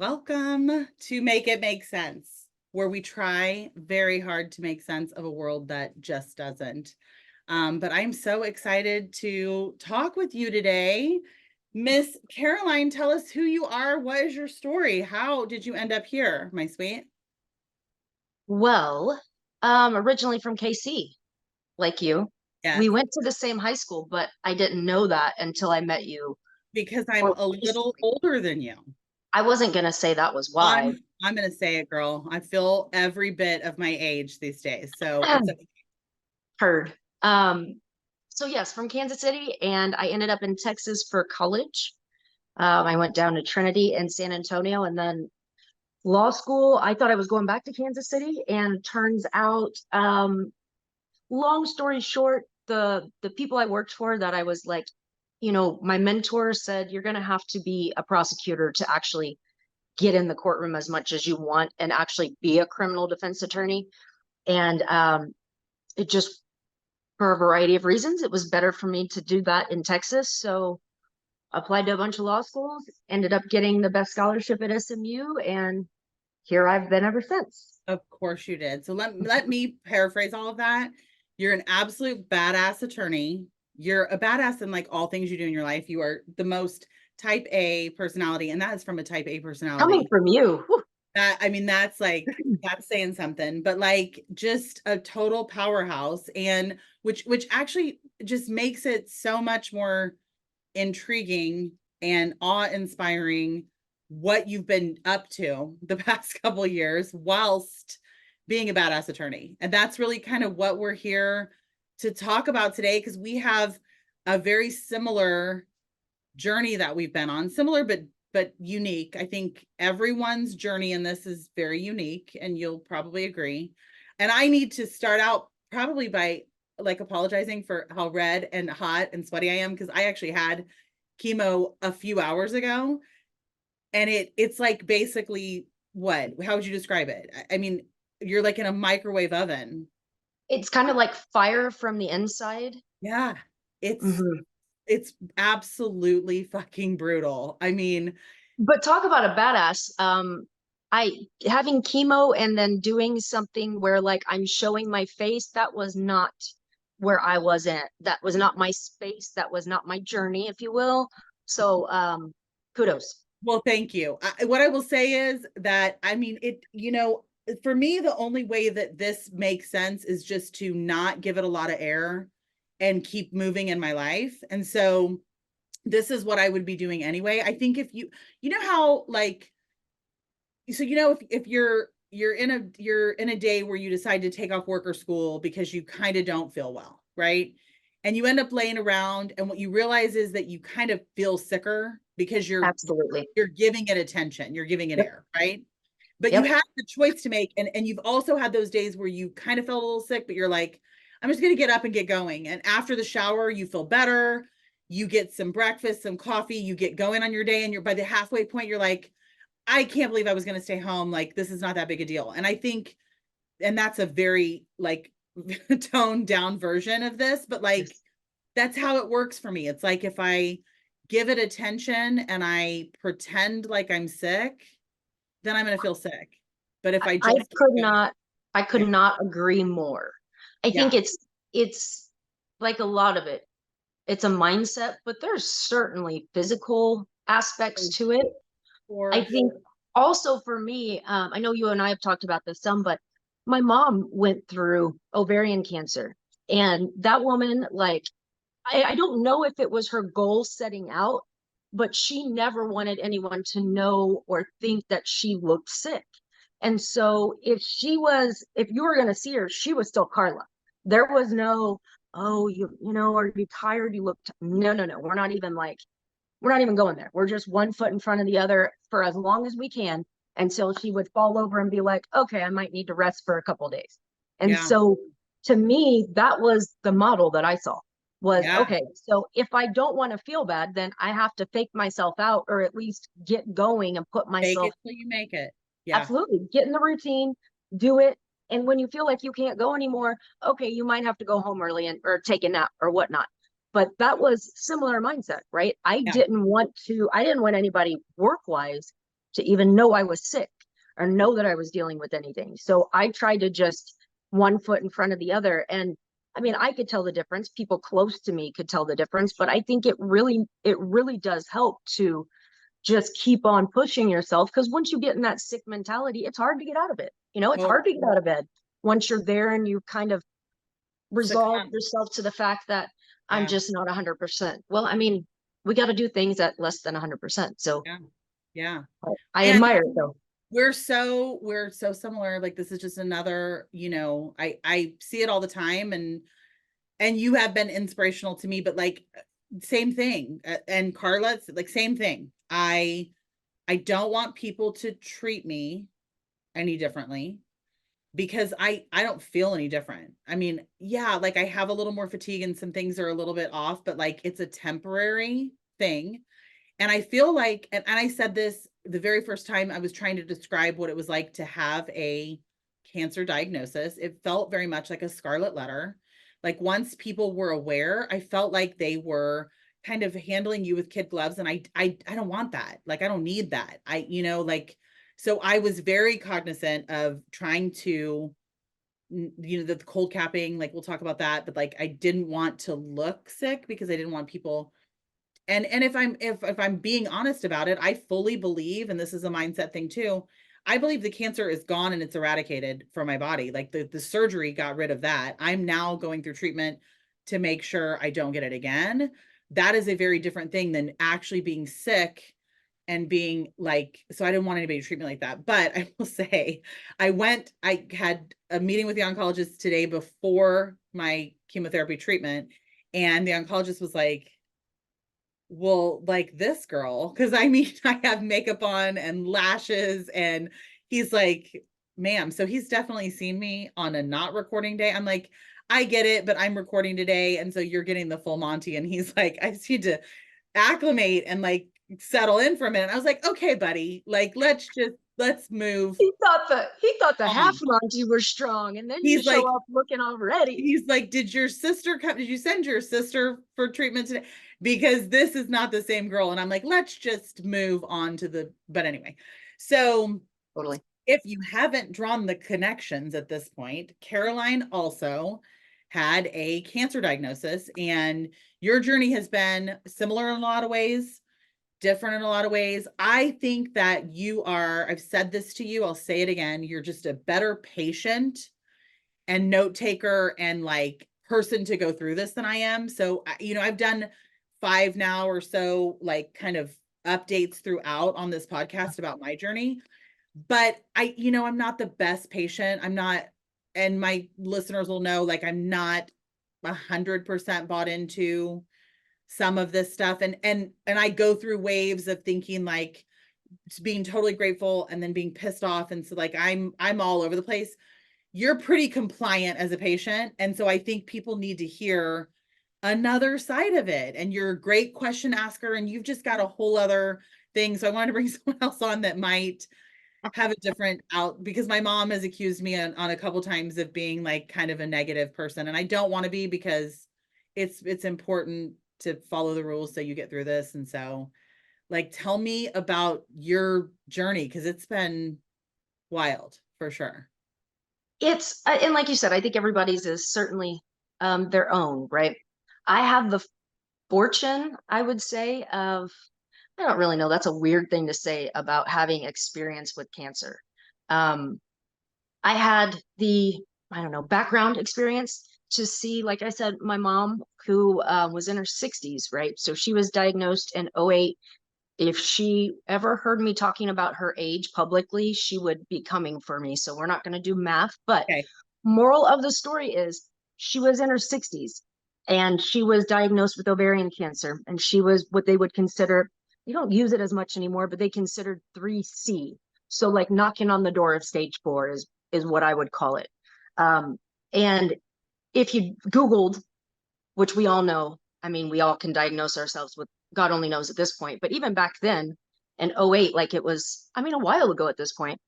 Welcome to Make It Make Sense, where we try very hard to make sense of a world that just doesn't. But I'm so excited to talk with you today. Miss Caroline, tell us who you are. What is your story? How did you end up here, my sweet? Well, originally from KC, like you. We Yes, went to the same high school, but I didn't know that until I met you because I'm more a little recently. older than you. I wasn't gonna say that was why. I'm gonna say it, girl. I feel every bit of my age these days, so it's okay. Heard. Um, so yes, from Kansas City, and I ended up in Texas for college. I went down to Trinity and San Antonio, and then law school. I thought I was going back to Kansas City, and turns out, long story short, the people I worked for that I was like, my mentor said you're going to have to be a prosecutor to actually get in the courtroom as much as you want and actually be a criminal defense attorney. And it just, for a variety of reasons, it was better for me to do that in Texas. So applied to a bunch of law schools, ended up getting the best scholarship at SMU, and here I've been ever since. Of course you did. So let me paraphrase all of that. You're an absolute badass attorney. You're a badass in like all things you do in your life. You are the most type A personality, and that is from a type A Coming personality. from you. Whew. That I mean, that's saying something, but like just a total powerhouse, and which actually just makes it so much more intriguing and awe-inspiring what you've been up to the past couple of years whilst being a badass attorney. And that's really kind of what we're here to talk about today, because we have a very similar journey that we've been on, similar but unique. I think everyone's journey in this is very unique, and you'll probably agree. And I need to start out probably by like apologizing for how red and hot and sweaty I am, because I actually had chemo a few hours ago, and it's like basically what? How would you describe it? I mean, you're like in a microwave oven. It's kind of like fire from the inside. Yeah. It's Mhm. it's absolutely fucking brutal. I mean, But talk about a badass. I having chemo and then doing something where like I'm showing my face, that was not where I was in. That was not my space. That was not my journey, if you will. So kudos. well, thank you. What I will say is that, I mean, for me, the only way that this makes sense is just to not give it a lot of air and keep moving in my life. And so this is what I would be doing anyway. I think if you know how like, so if you're in a day where you decide to take off work or school because you kind of don't feel well, right? And you end up laying around, and what you realize is that you kind of feel sicker because Absolutely. you're giving it attention, you're giving it Yep. air, right? But you Yep. have the choice to make, and you've also had those days where you kind of felt a little sick, but you're like, I'm just going to get up and get going. And after the shower, you feel better. You get some breakfast, some coffee, you get going on your day, and you're by the halfway point, you're like, I can't believe I was going to stay home. Like, this is not that big a deal. And I think, and that's a very like toned down version of this, but like, Yes. that's how it works for me. It's like if I give it attention and I pretend like I'm sick, then I'm going to feel sick. But if I I just keep could going, not I could yeah, not agree more. I think yeah, it's like a lot of it. It's a mindset, but there's certainly physical aspects to it. I for think sure. also for me, I know you and I have talked about this some, but my mom went through ovarian cancer. And that woman, like, I don't know if it was her goal setting out, but she never wanted anyone to know or think that she looked sick. And so if you were going to see her, she was still Carla. There was no, oh, are you tired? You look, no, no, no. We're not even going there. We're just one foot in front of the other for as long as we can until she would fall over and be like, okay, I might need to rest for a couple of days. And Yeah, so to me, that was the model that I saw was, yeah. okay, so if I don't want to feel bad, then I have to fake myself out or at least get going and put Fake myself it till you make it. Yeah, absolutely get in the routine, do it. And when you feel like you can't go anymore, okay, you might have to go home early and or take a nap or whatnot. But that was similar mindset, right? yeah. I didn't want anybody work wise. to even know I was sick or know that I was dealing with anything. So I tried to just one foot in front of the other. And I mean, I could tell the difference. People close to me could tell the difference, but I think it really does help to just keep on pushing yourself, because once you get in that sick mentality, it's hard to get out of it. It's Oh, hard to get out of bed once you're there and you kind of resolve succumb. yourself to the fact that I'm Yeah. just not 100%. Well, I mean, we got to do things at less than 100%. So Yeah. Yeah. I And admire it though. we're so similar. Like this is just another, I see it all the time, and you have been inspirational to me, but like same thing. And Carla, like same thing. I don't want people to treat me any differently because I don't feel any different. I mean, yeah, like I have a little more fatigue and some things are a little bit off, but like it's a temporary thing. And I feel like, and I said this the very first time I was trying to describe what it was like to have a cancer diagnosis. It felt very much like a scarlet letter. Like once people were aware, I felt like they were kind of handling you with kid gloves. And I don't want that. Like, I don't need that. So I was very cognizant of trying to, the cold capping, like we'll talk about that, but like I didn't want to look sick because I didn't want people. And if I'm being honest about it, I fully believe, and this is a mindset thing too, I believe the cancer is gone and it's eradicated from my body. Like the surgery got rid of that. I'm now going through treatment to make sure I don't get it again. That is a very different thing than actually being sick and being like, so I didn't want anybody to treat me like that. But I will say, I had a meeting with the oncologist today before my chemotherapy treatment. And the oncologist was like, well, like this girl, because I mean, I have makeup on and lashes, and he's like, ma'am. So he's definitely seen me on a not recording day. I'm like, I get it, but I'm recording today. And so you're getting the full Monty. And he's like, I just need to acclimate and like settle in for a minute. I was like, okay, buddy, like let's move He thought the half on. Monty were strong, and then you He's show like, up looking all ready. he's like, did your sister come? Did you send your sister for treatment today? Because this is not the same girl. And I'm like, let's just move on to but anyway. So Totally. if you haven't drawn the connections at this point, Caroline also had a cancer diagnosis, and your journey has been similar in a lot of ways, different in a lot of ways. I think that I've said this to you, I'll say it again, you're just a better patient and note taker and like person to go through this than I am. So, I've done 5 now or so, like kind of updates throughout on this podcast about my journey. But I'm not the best patient. I'm not, and my listeners will know, like, I'm not 100% bought into some of this stuff. And I go through waves of thinking like being totally grateful and then being pissed off. And so like, I'm all over the place. You're pretty compliant as a patient. And so I think people need to hear another side of it. And you're a great question asker, and you've just got a whole other thing. So I wanted to bring someone else on that might have a different out, because my mom has accused me on a couple times of being like kind of a negative person. And I don't want to be, because it's important to follow the rules so you get through this. And so like, tell me about your journey, because it's been wild for sure. It's and like you said, I think everybody's is certainly their own, right? I have the fortune, I would say, of I don't really know. That's a weird thing to say about having experience with cancer. Um, I had the, I don't know, background experience to see, like I said, my mom who was in her 60s, right? So she was diagnosed in '08. If she ever heard me talking about her age publicly, she would be coming for me. So we're not going to do math, but Okay. moral of the story is she was in her 60s and she was diagnosed with ovarian cancer, and she was what they would consider, they don't use it as much anymore, but they considered 3C. So like knocking on the door of stage 4 is what I would call it. And if you Googled, which we all know, I mean, we all can diagnose ourselves with, God only knows at this point, but even back then in '08, like it was, I mean, a while ago at this point,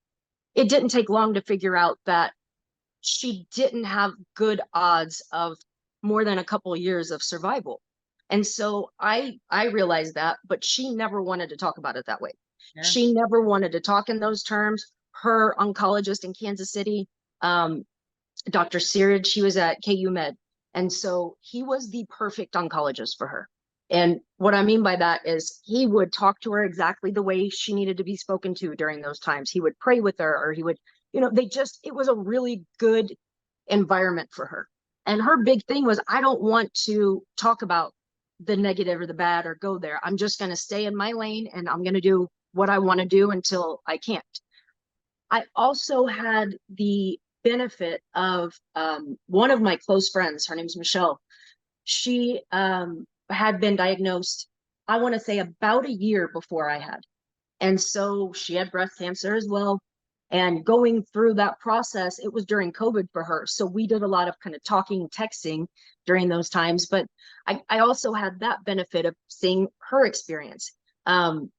it didn't take long to figure out that she didn't have good odds of more than a couple of years of survival. And so I realized that, but she never wanted to talk about it that way. Sure. She never wanted to talk in those terms. Her oncologist in Kansas City, Dr. Searage, he was at KU Med. And so he was the perfect oncologist for her. And what I mean by that is he would talk to her exactly the way she needed to be spoken to during those times. He would pray with her, or he would, it was a really good environment for her. And her big thing was, I don't want to talk about the negative or the bad or go there. I'm just going to stay in my lane and I'm going to do what I want to do until I can't. I also had the benefit of one of my close friends. Her name's Michelle. She had been diagnosed, I want to say, about a year before I had. And so she had breast cancer as well. And going through that process, it was during COVID for her. So we did a lot of kind of talking, texting during those times. But I also had that benefit of seeing her experience. And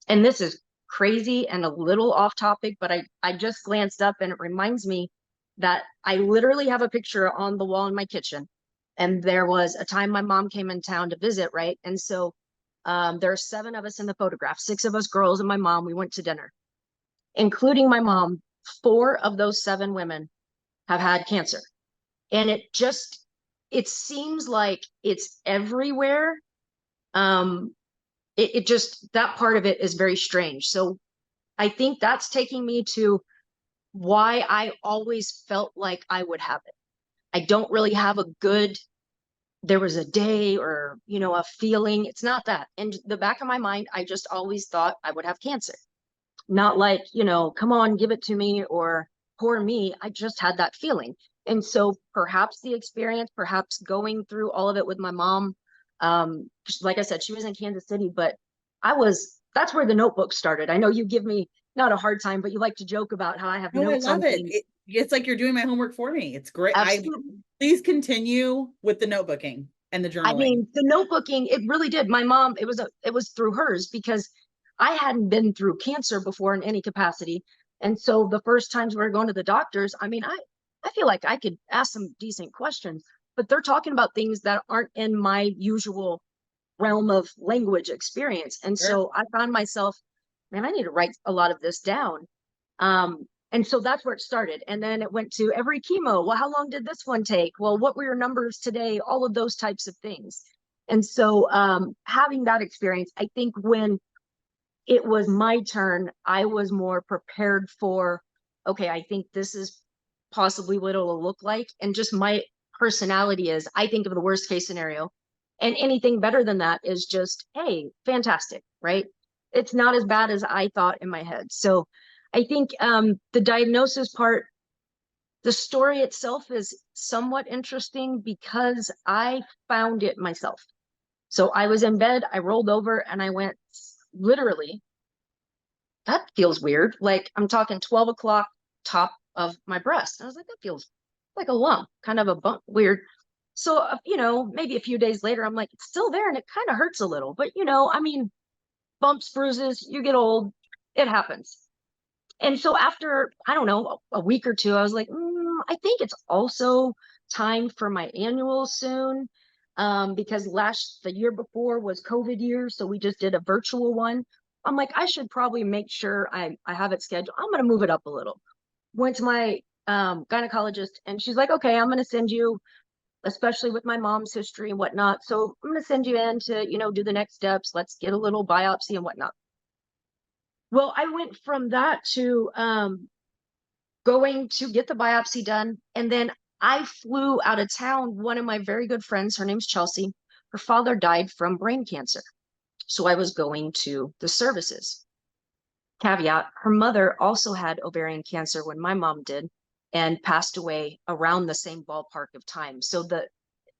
this is crazy and a little off topic, but I just glanced up and it reminds me that I literally have a picture on the wall in my kitchen. And there was a time my mom came in town to visit, right? And so there are 7 of us in the photograph, 6 of us girls and my mom. We went to dinner, including my mom. 4 of those 7 women have had cancer. And it seems like it's everywhere. It just, that part of it is very strange. So I think that's taking me to why I always felt like I would have it. I don't really have a good, there was a day or, a feeling. It's not that. In the back of my mind, I just always thought I would have cancer. Not like, come on, give it to me, or poor me. I just had that feeling. And so perhaps the experience, perhaps going through all of it with my mom, like I said, she was in Kansas City, but that's where the notebook started. I know you give me not a hard time, but you like to joke about how I have No, I notes on love it. things. It's like you're doing my homework for me. It's great. Absolutely. Please continue with the notebooking and the I journaling. mean, the notebooking, it really did. My mom, it was through hers, because I hadn't been through cancer before in any capacity. And so the first times we were going to the doctors, I mean, I feel like I could ask some decent questions, but they're talking about things that aren't in my usual realm of language experience. And Sure. so I found myself, man, I need to write a lot of this down. And so that's where it started. And then it went to every chemo. Well, how long did this one take? Well, what were your numbers today? All of those types of things. And so having that experience, I think when it was my turn, I was more prepared for, okay, I think this is possibly what it'll look like. And just my personality is, I think of the worst case scenario. And anything better than that is just, hey, fantastic, right? It's not as bad as I thought in my head. So I think the diagnosis part, the story itself is somewhat interesting because I found it myself. So I was in bed, I rolled over and I went, literally, that feels weird. Like I'm talking 12 o'clock, top of my breast. I was like, that feels like a lump, kind of a bump, weird. So, maybe a few days later, I'm like, it's still there and it kind of hurts a little. But, I mean, bumps, bruises, you get old, it happens. And so after, I don't know, a week or 2, I was like, I think it's also time for my annual soon. Because the year before was COVID year. So we just did a virtual one. I'm like, I should probably make sure I have it scheduled. I'm going to move it up a little. Went to my gynecologist and she's like, okay, I'm going to send you, especially with my mom's history and whatnot. So I'm going to send you in to, do the next steps. Let's get a little biopsy and whatnot. Well, I went from that to going to get the biopsy done. And then I flew out of town. One of my very good friends, her name's Chelsea, her father died from brain cancer. So I was going to the services. Caveat, her mother also had ovarian cancer when my mom did and passed away around the same ballpark of time. So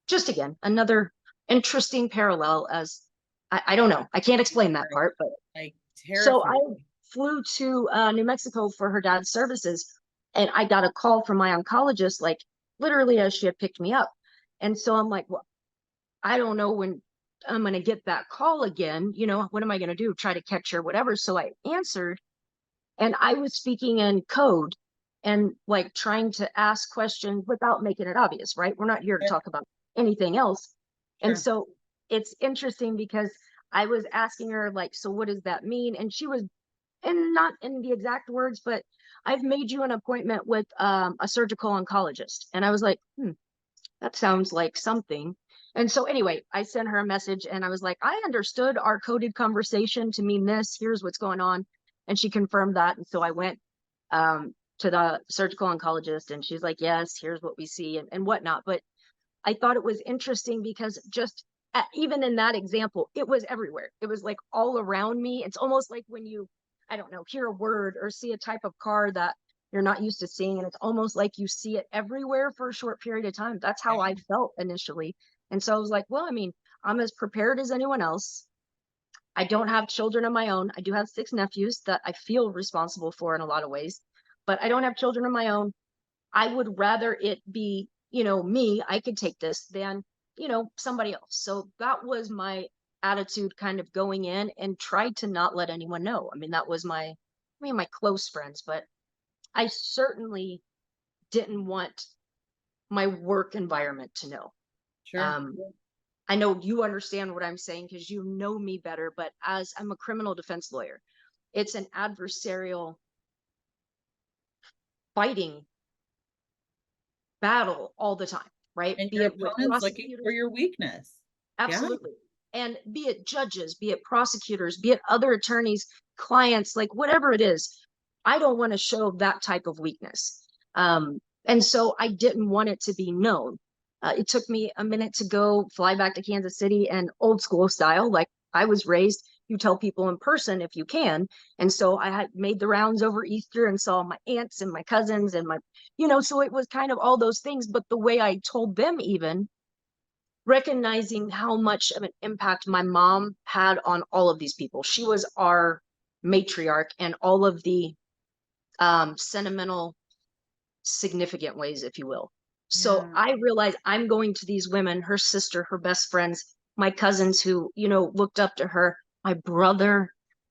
just again, another interesting parallel as I don't know. I can't explain that part, but Like so I terrifying. flew to New Mexico for her dad's services, and I got a call from my oncologist, like literally as she had picked me up. And so I'm like, well, I don't know when I'm going to get that call again. What am I going to do? Try to catch her, whatever. So I answered, and I was speaking in code and like trying to ask questions without making it obvious, right? We're not here to Sure. talk about anything else. And Sure. so it's interesting because I was asking her, like, so what does that mean? And she was and not in the exact words, but I've made you an appointment with a surgical oncologist. And I was like, that sounds like something. And so anyway, I sent her a message and I was like, I understood our coded conversation to mean this. Here's what's going on. And she confirmed that. And so I went to the surgical oncologist and she's like, yes, here's what we see and whatnot. But I thought it was interesting because just even in that example, it was everywhere. It was like all around me. It's almost like when you, I don't know, hear a word or see a type of car that you're not used to seeing. And it's almost like you see it everywhere for a short period of time. That's how I felt initially. And so I was like, well, I mean, I'm as prepared as anyone else. I don't have children of my own. I do have 6 nephews that I feel responsible for in a lot of ways, but I don't have children of my own. I would rather it be, me, I could take this than, somebody else. So that was my attitude kind of going in, and tried to not let anyone know. I mean, that was my close friends, but I certainly didn't want my work environment to know. Sure. I know you understand what I'm saying because you know me better, but as I'm a criminal defense lawyer, it's an adversarial fighting battle all the time, right? And Be your it with opponent's looking for prosecutors, your weakness. Yeah. absolutely. And be it judges, be it prosecutors, be it other attorneys, clients, like whatever it is, I don't want to show that type of weakness. And so I didn't want it to be known. It took me a minute to go fly back to Kansas City, and old school style, like I was raised, you tell people in person if you can. And so I had made the rounds over Easter and saw my aunts and my cousins and so it was kind of all those things. But the way I told them, even recognizing how much of an impact my mom had on all of these people. She was our matriarch in all of the sentimental, significant ways, if you will. So Yeah. I realized I'm going to these women, her sister, her best friends, my cousins who, looked up to her, my brother,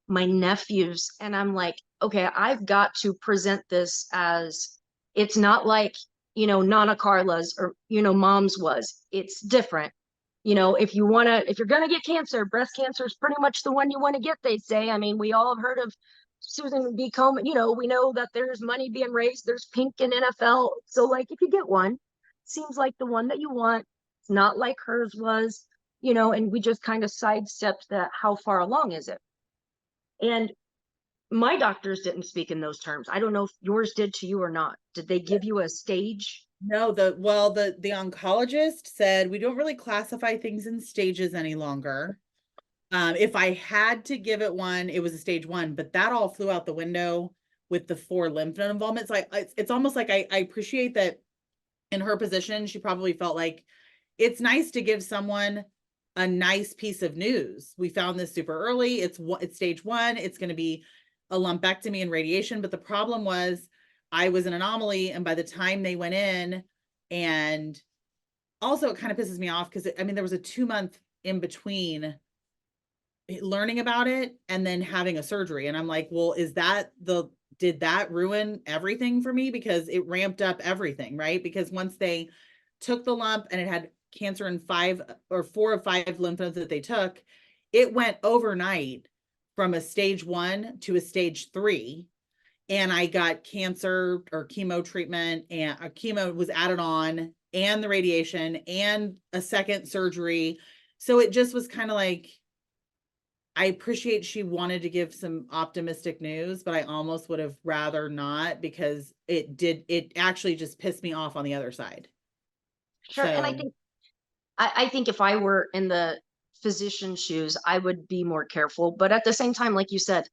my nephews. And I'm like, okay, I've got to present this as, it's not like, Nana Carla's or, mom's was. It's different. If you're going to get cancer, breast cancer is pretty much the one you want to get, they say. I mean, we all have heard of Susan B. Komen. We know that there's money being raised. There's pink in NFL. So, like, if you get one, seems like the one that you want. It's not like hers was, and we just kind of sidestepped that. How far along is it? And my doctors didn't speak in those terms. I don't know if yours did to you or not. Did they give you a stage? No, the oncologist said we don't really classify things in stages any longer. If I had to give it one, it was a stage 1, but that all flew out the window with the 4 lymph node involvement. So it's almost like I appreciate that in her position, she probably felt like it's nice to give someone a nice piece of news. We found this super early. It's stage 1. It's going to be a lumpectomy and radiation. But the problem was I was an anomaly. And by the time they went in, and also it kind of pisses me off because there was a 2-month in between learning about it and then having a surgery. And I'm like, well, did that ruin everything for me? Because it ramped up everything, right? Because once they took the lump and it had cancer in 5 or 4 of 5 lymph nodes that they took, it went overnight from a stage 1 to a stage 3. And I got cancer or chemo treatment, and chemo was added on, and the radiation and a second surgery. So it just was kind of like, I appreciate she wanted to give some optimistic news, but I almost would have rather not, because it actually just pissed me off on the other side. Sure. And So I think if I were in the physician's shoes, I would be more careful. But at the same time, like you said,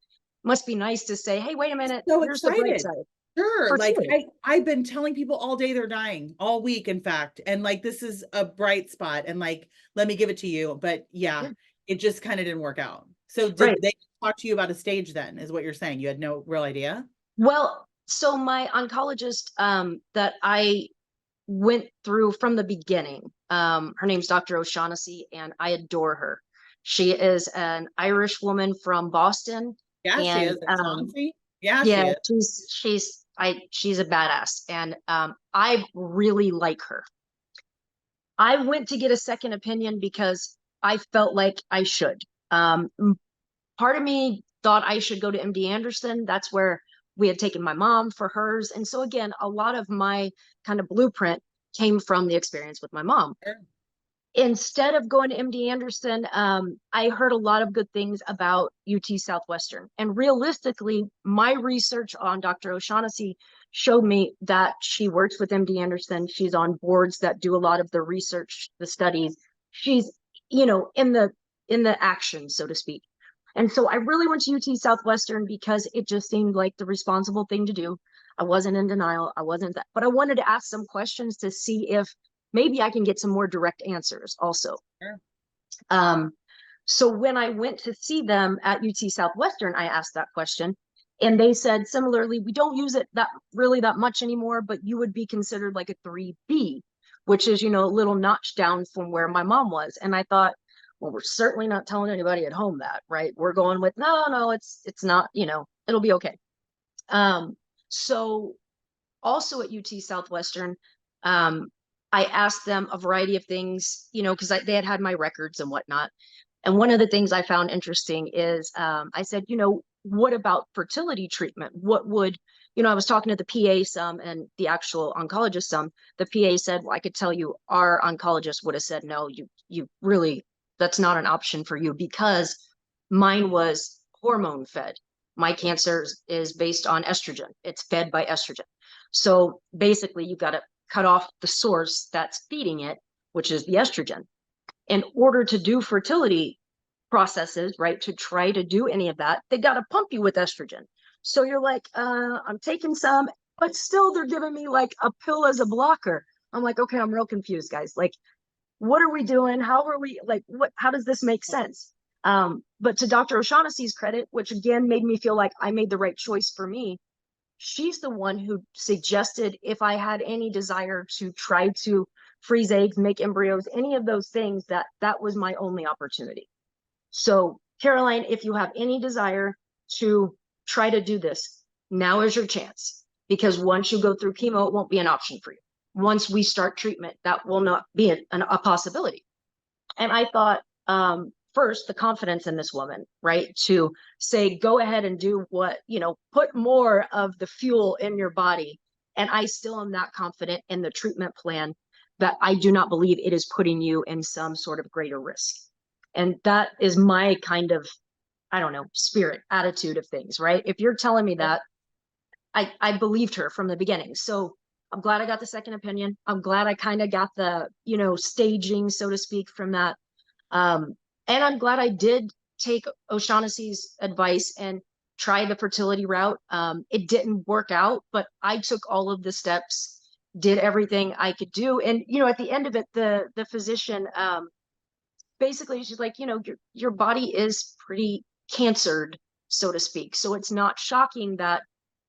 must be nice to say, hey, wait a minute, so here's the bright excited. side. Sure. For Like sure. I've been telling people all day they're dying, all week, in fact. And like, this is a bright spot. And like, let me give it to you. But yeah, Yeah. it just kind of didn't work out. So Right. did they talk to you about a stage then, is what you're saying? You had no real idea? Well, so my oncologist that I went through from the beginning, her name's Dr. O'Shaughnessy, and I adore her. She is an Irish woman from Boston. Yeah, she And is. Chauncey. Yeah, she yeah, is. she's a badass. And I really like her. I went to get a second opinion because I felt like I should. Part of me thought I should go to MD Anderson. That's where we had taken my mom for hers. And so again, a lot of my kind of blueprint came from the experience with my mom. Sure. Instead of going to MD Anderson, I heard a lot of good things about UT Southwestern. And realistically, my research on Dr. O'Shaughnessy showed me that she works with MD Anderson. She's on boards that do a lot of the research, the studies. She's, you know, in the action, so to speak. And so I really went to UT Southwestern because it just seemed like the responsible thing to do. I wasn't in denial. I wasn't that, but I wanted to ask some questions to see if maybe I can get some more direct answers also. Sure. Um, so when I went to see them at UT Southwestern, I asked that question, and they said similarly, we don't use it that much anymore, but you would be considered like a 3B, which is, you know, a little notch down from where my mom was. And I thought, well, we're certainly not telling anybody at home that, right? We're going with, no, it's not, you know, it'll be okay. So also at UT Southwestern, I asked them a variety of things, you know, because they had my records and whatnot. And one of the things I found interesting is I said, you know, what about fertility treatment? What would, you know, I was talking to the PA some and the actual oncologist some. The PA said, well, I could tell you our oncologist would have said, no, you really, that's not an option for you because mine was hormone fed. My cancer is based on estrogen. It's fed by estrogen. So basically, you got to cut off the source that's feeding it, which is the estrogen. In order to do fertility processes, right, to try to do any of that, they got to pump you with estrogen. So you're like, I'm taking some, but still they're giving me like a pill as a blocker. I'm like, okay, I'm real confused, guys. Like, what are we doing? How are we, like, how does this make sense? But to Dr. O'Shaughnessy's credit, which again made me feel like I made the right choice for me, she's the one who suggested if I had any desire to try to freeze eggs, make embryos, any of those things, that was my only opportunity. So Caroline, if you have any desire to try to do this, now is your chance. Because once you go through chemo, it won't be an option for you. Once we start treatment, that will not be a possibility. And I thought, first, the confidence in this woman, right? To say, go ahead and do what, you know, put more of the fuel in your body. And I still am not confident in the treatment plan that I do not believe it is putting you in some sort of greater risk. And that is my kind of, I don't know, spirit, attitude of things, right? If you're telling me that, I believed her from the beginning. So I'm glad I got the second opinion. I'm glad I kind of got the, you know, staging, so to speak, from that. And I'm glad I did take O'Shaughnessy's advice and try the fertility route. It didn't work out, but I took all of the steps, did everything I could do. And, you know, at the end of it, the physician, basically she's like, you know, your body is pretty cancered, so to speak. So it's not shocking that,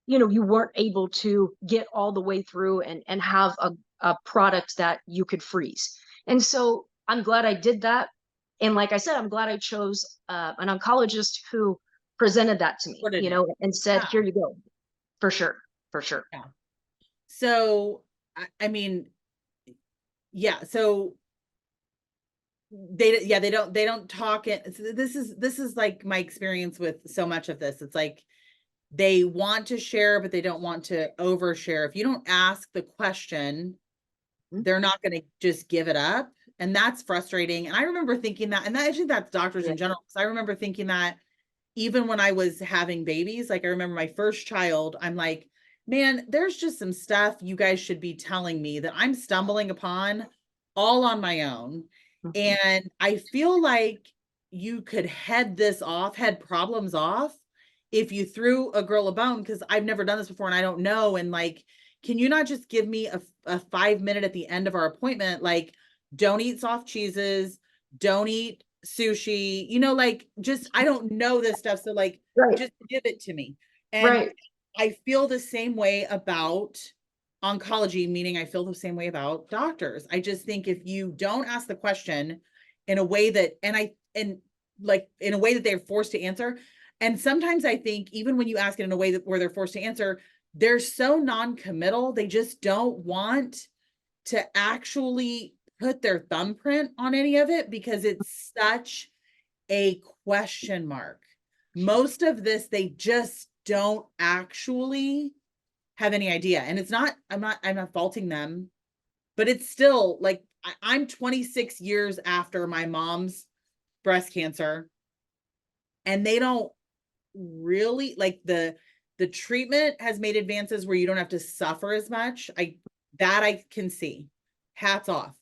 you know, you weren't able to get all the way through and have a product that you could freeze. And so I'm glad I did that. And like I said, I'm glad I chose an oncologist who presented that to me, you know, and said, here you go. For sure. For sure. Yeah. So, I mean, yeah. So they don't talk it. This is like my experience with so much of this. It's like, they want to share, but they don't want to overshare. If you don't ask the question, they're not going to just give it up. And that's frustrating. And I remember thinking that, and I think that's doctors in general. Because I remember thinking that even when I was having babies, like I remember my first child, I'm like, man, there's just some stuff you guys should be telling me that I'm stumbling upon all on my own. And I feel like you could head problems off if you threw a girl a bone, because I've never done this before and I don't know. And like, can you not just give me a 5 minute at the end of our appointment? Like, don't eat soft cheeses, don't eat sushi, you know, like just, I don't know this stuff. So like, just give it to me. And I feel the same way about oncology, meaning I feel the same way about doctors. I just think if you don't ask the question in a way that, in a way that they're forced to answer. And sometimes I think even when you ask it in a way that where they're forced to answer, they're so non-committal. They just don't want to actually put their thumbprint on any of it because it's such a question mark. most of this, they just don't actually have any idea. And it's not, I'm not faulting them, but it's still like, I'm 26 years after my mom's breast cancer, and they don't really like the treatment has made advances where you don't have to suffer as much. I can see. Hats off.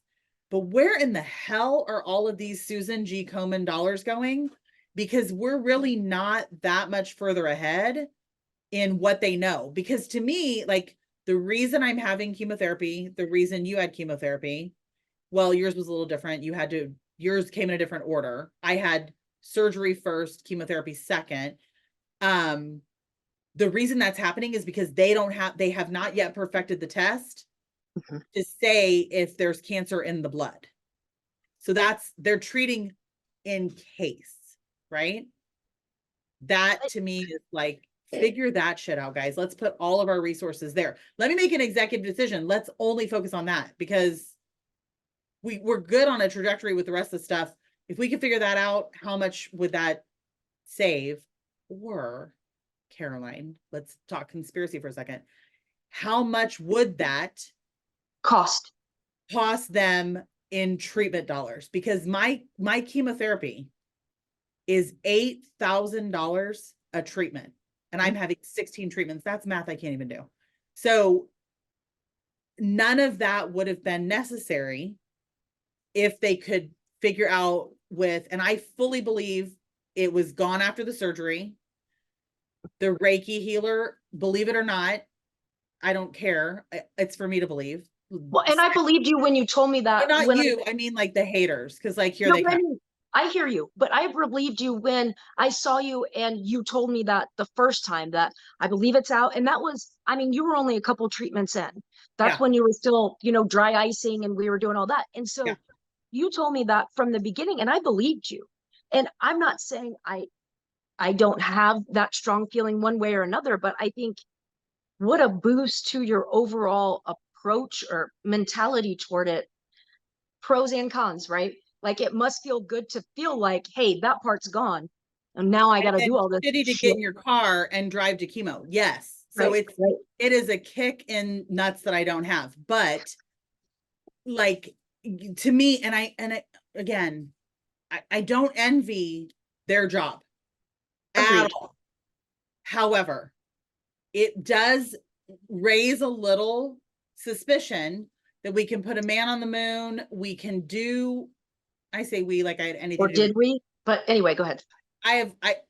But where in the hell are all of these Susan G. Komen dollars going? Because we're really not that much further ahead in what they know. Because to me, like, the reason I'm having chemotherapy, the reason you had chemotherapy, well, yours was a little different. Yours came in a different order. I had surgery first, chemotherapy second. The reason that's happening is because they have not yet perfected the test to say if there's cancer in the blood. So they're treating in case, right? That to me is like, figure that shit out, guys. Let's put all of our resources there. Let me make an executive decision. Let's only focus on that, because we're good on a trajectory with the rest of the stuff. If we can figure that out, how much would that save? Or, Caroline, let's talk conspiracy for a second. How much would that Cost them in treatment dollars? Because my chemotherapy is $8,000 a treatment, and I'm having 16 treatments. That's math I can't even do. So none of that would have been necessary if they could figure out and I fully believe it was gone after the surgery. The Reiki healer, believe it or not, I don't care. It's for me to believe. Well, and I believed you when you told me that. Not you, I mean like the haters, because like here they come. I hear you, but I believed you when I saw you and you told me that the first time, that I believe it's out. And that was, I mean, you were only a couple treatments in. That's when you were still, dry icing, and we were doing all that. And so you told me that from the beginning, and I believed you. And I'm not saying I don't have that strong feeling one way or another, but I think what a boost to your overall approach or mentality toward it. Pros and cons, right? Like, it must feel good to feel like, hey, that part's gone, and now I got to do all this shitty to get in your car and drive to chemo. Yes. So it is a kick in nuts that I don't have. But like, to me, and I again, I don't envy their job at all. However, it does raise a little suspicion that we can put a man on the moon. We can do, I say we, like I had anything. Or did we? But anyway, go ahead.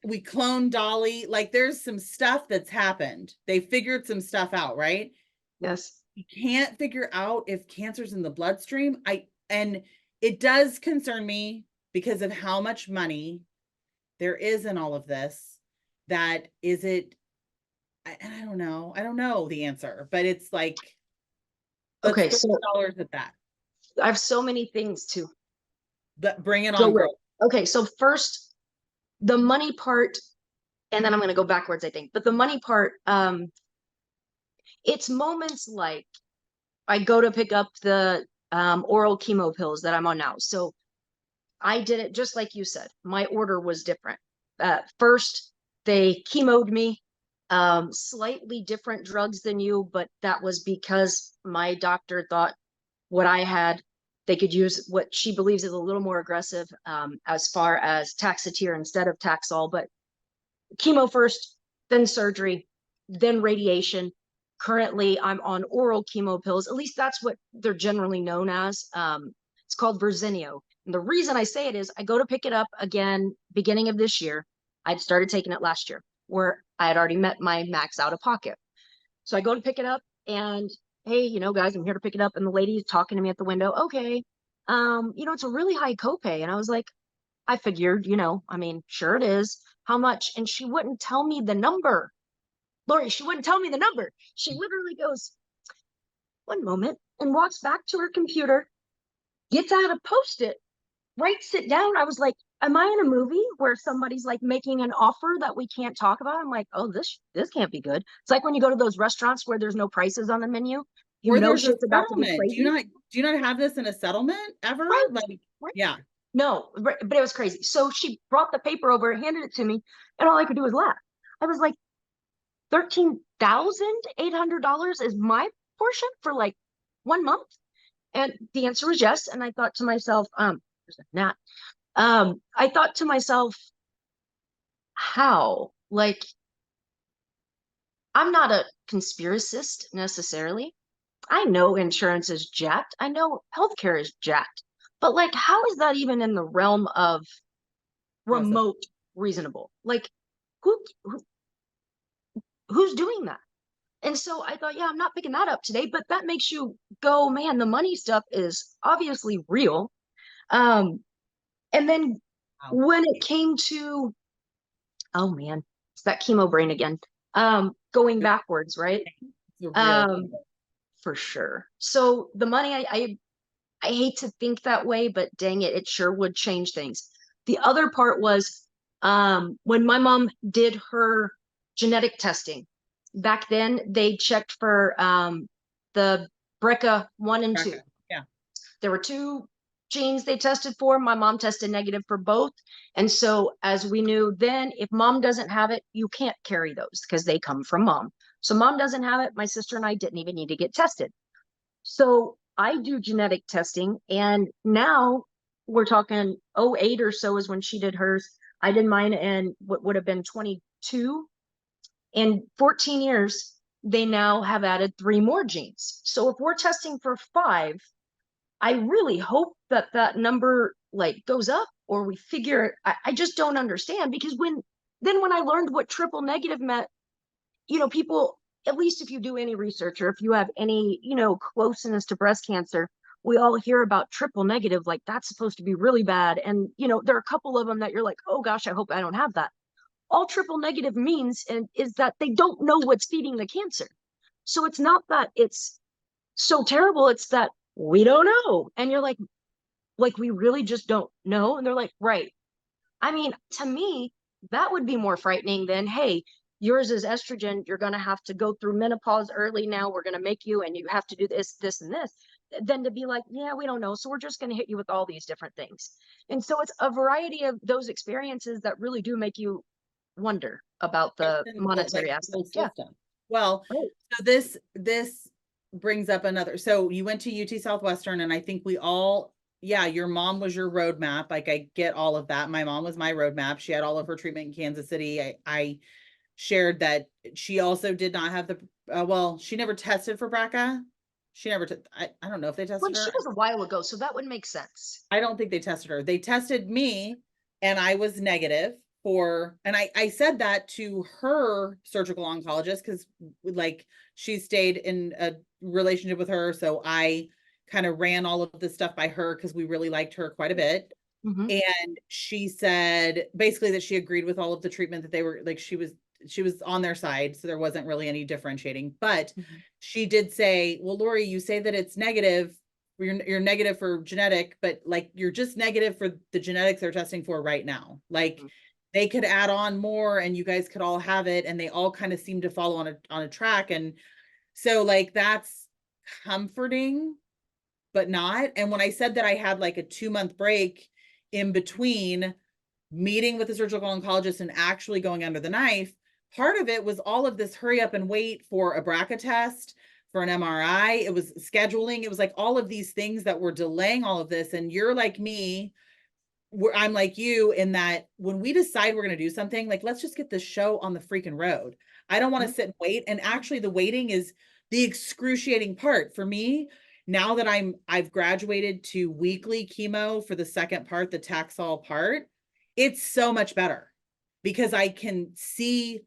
We cloned Dolly. Like, there's some stuff that's happened. They figured some stuff out, right? Yes. You can't figure out if cancer's in the bloodstream. And it does concern me because of how much money there is in all of this. That is it. And I don't know. I don't know the answer, but it's like, okay, so dollars at that. I have so many things to bring it on, girl. Okay, so first, the money part, and then I'm going to go backwards, I think. But the money part, it's moments like I go to pick up the oral chemo pills that I'm on now. So I did it just like you said. My order was different. First, they chemoed me, slightly different drugs than you, but that was because my doctor thought what I had, they could use what she believes is a little more aggressive, as far as Taxotere instead of Taxol. But chemo first, then surgery, then radiation. Currently, I'm on oral chemo pills. At least that's what they're generally known as. It's called Verzenio. And the reason I say it is I go to pick it up again, beginning of this year. I'd started taking it last year, where I had already met my max out of pocket. So I go to pick it up, and hey, guys, I'm here to pick it up. And the lady's talking to me at the window. Okay. It's a really high copay. And I was like, I figured, I mean, sure it is. How much? And she wouldn't tell me the number. Lori, she wouldn't tell me the number. She literally goes, one moment, and walks back to her computer, gets out a Post-it, writes it down. I was like, am I in a movie where somebody's like making an offer that we can't talk about? I'm like, oh, this can't be good. It's like when you go to those restaurants where there's no prices on the menu. Shit's about to be crazy. Do you not have this in a settlement ever? Right. Like, yeah. No, but it was crazy. So she brought the paper over, handed it to me, and all I could do was laugh. I was like, $13,800 is my portion for like 1 month? And the answer was yes. And I thought to myself, there's a gnat. I thought to myself, how? Like, I'm not a conspiracist necessarily. I know insurance is jacked. I know healthcare is jacked. But like, how is that even in the realm of Possible. remote reasonable? Like, who who's doing that? And so I thought, yeah, I'm not picking that up today, but that makes you go, man, the money stuff is obviously real. Um, and then Wow. when it came to, oh man, it's that chemo brain again. Going backwards, right? It's a real Um, for sure. So the money, I hate to think that way, but dang it, it sure would change things. The other part was when my mom did her genetic testing. Back then, they checked for the BRCA 1 and 2. BRCA. Yeah. There were two genes they tested for. My mom tested negative for both. And so, as we knew then, if mom doesn't have it, you can't carry those because they come from mom. So, mom doesn't have it. My sister and I didn't even need to get tested. So I do genetic testing, and now we're talking '08 or so is when she did hers. I did mine in what would have been 22. In 14 years, they now have added 3 more genes. So if we're testing for 5, I really hope that that number like goes up, or we figure. I just don't understand, because when I learned what triple negative meant, people, at least if you do any research or if you have any, closeness to breast cancer, we all hear about triple negative, like that's supposed to be really bad. And, there are a couple of them that you're like, oh gosh, I hope I don't have that. All triple negative means and is that they don't know what's feeding the cancer. So it's not that it's so terrible, it's that we don't know. And you're like we really just don't know. And they're like, right. I mean, to me, that would be more frightening than, hey, yours is estrogen. You're going to have to go through menopause early now. We're going to make you, and you have to do this, this, and this. Than to be like, yeah, we don't know. So we're just going to hit you with all these different things. And so it's a variety of those experiences that really do make you wonder about the Question like monetary the whole aspect. Yeah. system. Well, Right. so this brings up another. So you went to UT Southwestern, and I think we all, yeah, your mom was your roadmap. Like I get all of that. My mom was my roadmap. She had all of her treatment in Kansas City. I shared that she also did not have the well, she never tested for BRCA. She never I don't know if they Well, tested she her. was a while ago, so that would make sense. I don't think they tested her. They tested me, and I was negative for, and I said that to her surgical oncologist because like she stayed in a relationship with her. So I kind of ran all of this stuff by her because we really liked her quite a bit. Hmm. And she said basically that she agreed with all of the treatment that they were like, she was on their side. So there wasn't really any differentiating, but Hmm. she did say, well, Lori, you say that it's negative, you're negative for genetic, but like you're just negative for the genetics they're testing for right now. Like they could add on more and you guys could all have it, and they all kind of seem to follow on a track. And so like that's comforting, but not. And when I said that I had like a 2-month break in between meeting with the surgical oncologist and actually going under the knife, part of it was all of this hurry up and wait for a BRCA test, for an MRI. It was scheduling. It was like all of these things that were delaying all of this. And you're like me, where I'm like you, in that when we decide we're going to do something, like let's just get this show on the freaking road. I don't want to sit and wait. And actually, the waiting is the excruciating part for me. Now that I've graduated to weekly chemo for the second part, the Taxol part, it's so much better because I can see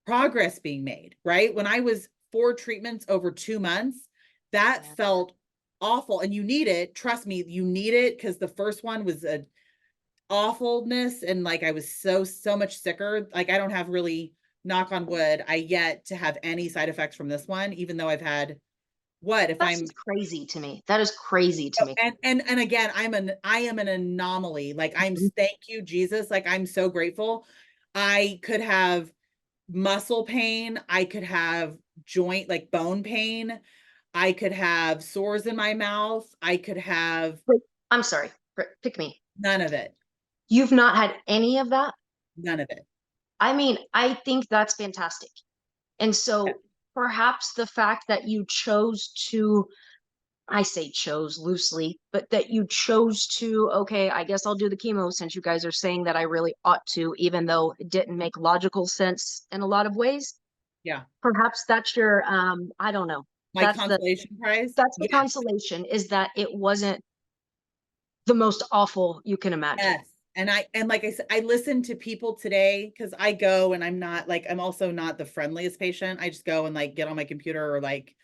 progress being made, right? When I was 4 treatments over 2 months, that Yeah. felt awful. And you need it. Trust me, you need it, because the first one was a awfulness, and like I was so much sicker. Like I don't have really, knock on wood, I yet to have any side effects from this one, even though I've had what if That's I'm just crazy to me. That is crazy to me. and again, I am an anomaly. Like Mhm. thank you Jesus, like I'm so grateful. I could have muscle pain, I could have joint like bone pain, I could have sores in my mouth, I could have Wait, I'm sorry. Pick me. None of it. You've not had any of that? None of it. I mean, I think that's fantastic. And Yeah. so perhaps the fact that you chose to, I say chose loosely, but that you chose to, okay, I guess I'll do the chemo since you guys are saying that I really ought to, even though it didn't make logical sense in a lot of ways. Yeah. Perhaps that's your, I don't know. My That's the consolation prize. that's the Yes. consolation, is that it wasn't the most awful you can imagine. Yes. And like I said, I listen to people today because I go and I'm not like, I'm also not the friendliest patient. I just go and like get on my computer or like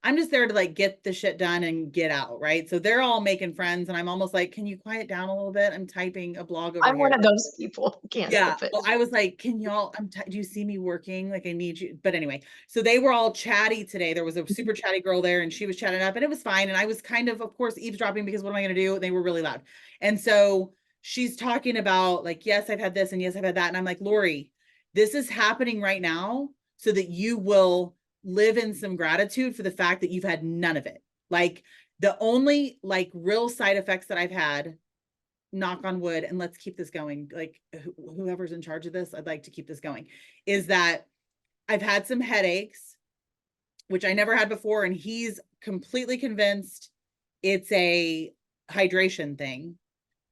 I'm just there to like get the shit done and get out, right? So they're all making friends and I'm almost like, can you quiet down a little bit? I'm typing a blog over I'm here. one of those people. Can't Yeah. help it. Well, I was like, can y'all, do you see me working? Like I need you. But anyway, so they were all chatty today. There was a super chatty girl there and she was chatting up and it was fine. And I was kind of course, eavesdropping because what am I going to do? They were really loud. And so she's talking about like, yes, I've had this and yes, I've had that. And I'm like, Lori, this is happening right now so that you will live in some gratitude for the fact that you've had none of it. Like the only like real side effects that I've had, knock on wood, and let's keep this going, like whoever's in charge of this, I'd like to keep this going, is that I've had some headaches, which I never had before, and he's completely convinced it's a hydration thing,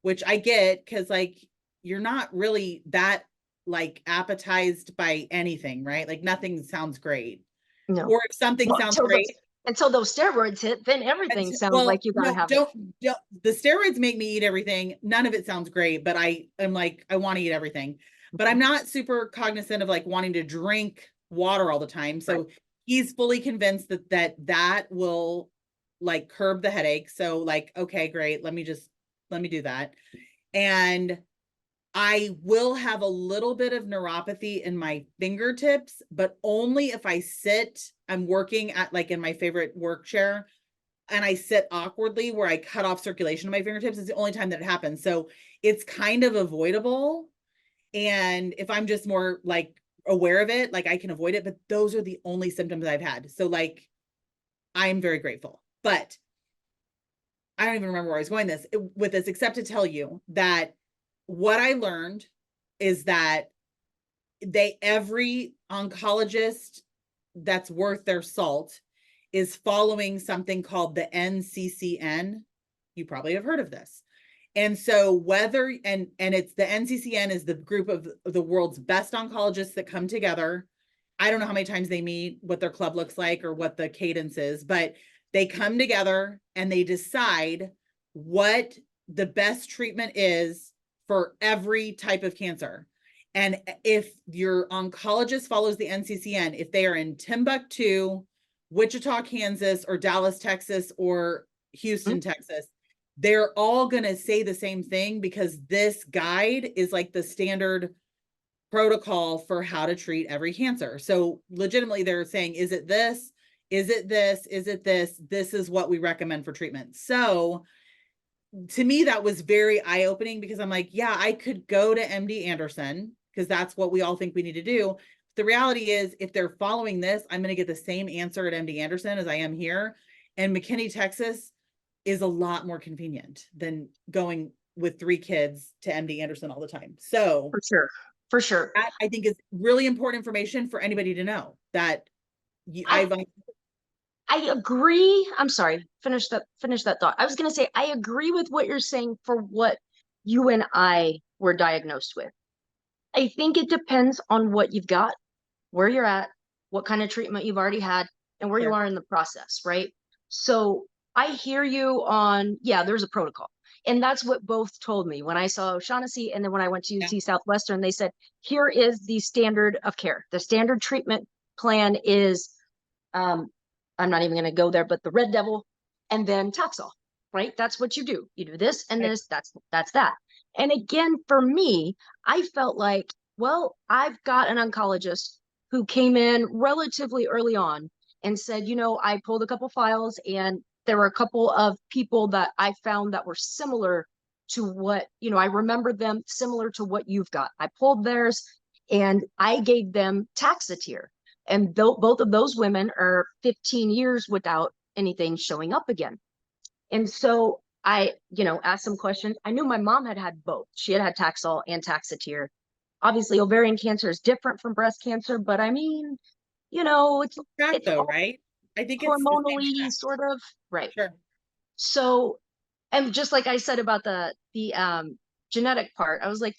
which I get because like you're not really that like appetized by anything, right? Like nothing sounds great. No. Or if something Well, sounds great, until those steroids hit, then everything sounds well, like you gotta no, have it. don't. The steroids make me eat everything. None of it sounds great, but I am like, I want to eat everything. But I'm not super cognizant of like wanting to drink water all the time. Right. So he's fully convinced that that will like curb the headache. So like, okay, great. Let me do that. And I will have a little bit of neuropathy in my fingertips, but only if I sit, I'm working at like in my favorite work chair and I sit awkwardly where I cut off circulation to my fingertips. It's the only time that it happens. So it's kind of avoidable. And if I'm just more like aware of it, like I can avoid it. But those are the only symptoms I've had. So like I'm very grateful. But I don't even remember where I was going with this, except to tell you that what I learned is that every oncologist that's worth their salt is following something called the NCCN. You probably have heard of this. And so whether and it's the NCCN is the group of the world's best oncologists that come together. I don't know how many times they meet, what their club looks like or what the cadence is, but they come together and they decide what the best treatment is for every type of cancer. And if your oncologist follows the NCCN, if they are in Timbuktu, Wichita, Kansas, or Dallas, Texas, or Houston, Texas, they're all going to say the same thing because this guide is like the standard protocol for how to treat every cancer. So legitimately they're saying, is it this? Is it this? Is it this? This is what we recommend for treatment. So to me, that was very eye-opening because I'm like, yeah, I could go to MD Anderson because that's what we all think we need to do. The reality is if they're following this, I'm going to get the same answer at MD Anderson as I am here. And McKinney, Texas is a lot more convenient than going with 3 kids to MD Anderson all the time. So For sure. For sure. that I think is really important information for anybody to know that I I agree. I'm sorry. Finish that thought. I was going to say I agree with what you're saying for what you and I were diagnosed with. I think it depends on what you've got, where you're at, what kind of treatment you've already had, and where you sure. are in the process, right? So I hear you on, yeah, there's a protocol. And that's what both told me when I saw O'Shaughnessy and then when I went to Yeah. UT Southwestern, they said, here is the standard of care. The standard treatment plan is, I'm not even going to go there, but the Red Devil and then Taxol, right? That's what you do. You do this and Right. this, that's that. And again, for me, I felt like, well, I've got an oncologist who came in relatively early on and said, you know, I pulled a couple files and there were a couple of people that I found that were similar to what, you know, I remembered them similar to what you've got. I pulled theirs and I gave them Taxotere. And both of those women are 15 years without anything showing up again. And so I, asked some questions. I knew my mom had had both. She had had Taxol and Taxotere. Obviously, ovarian cancer is different from breast cancer, but I mean, it's Track it's though, all right? I think it's the same hormonally track. sort of right. Sure. So, and just like I said about the genetic part, I was like,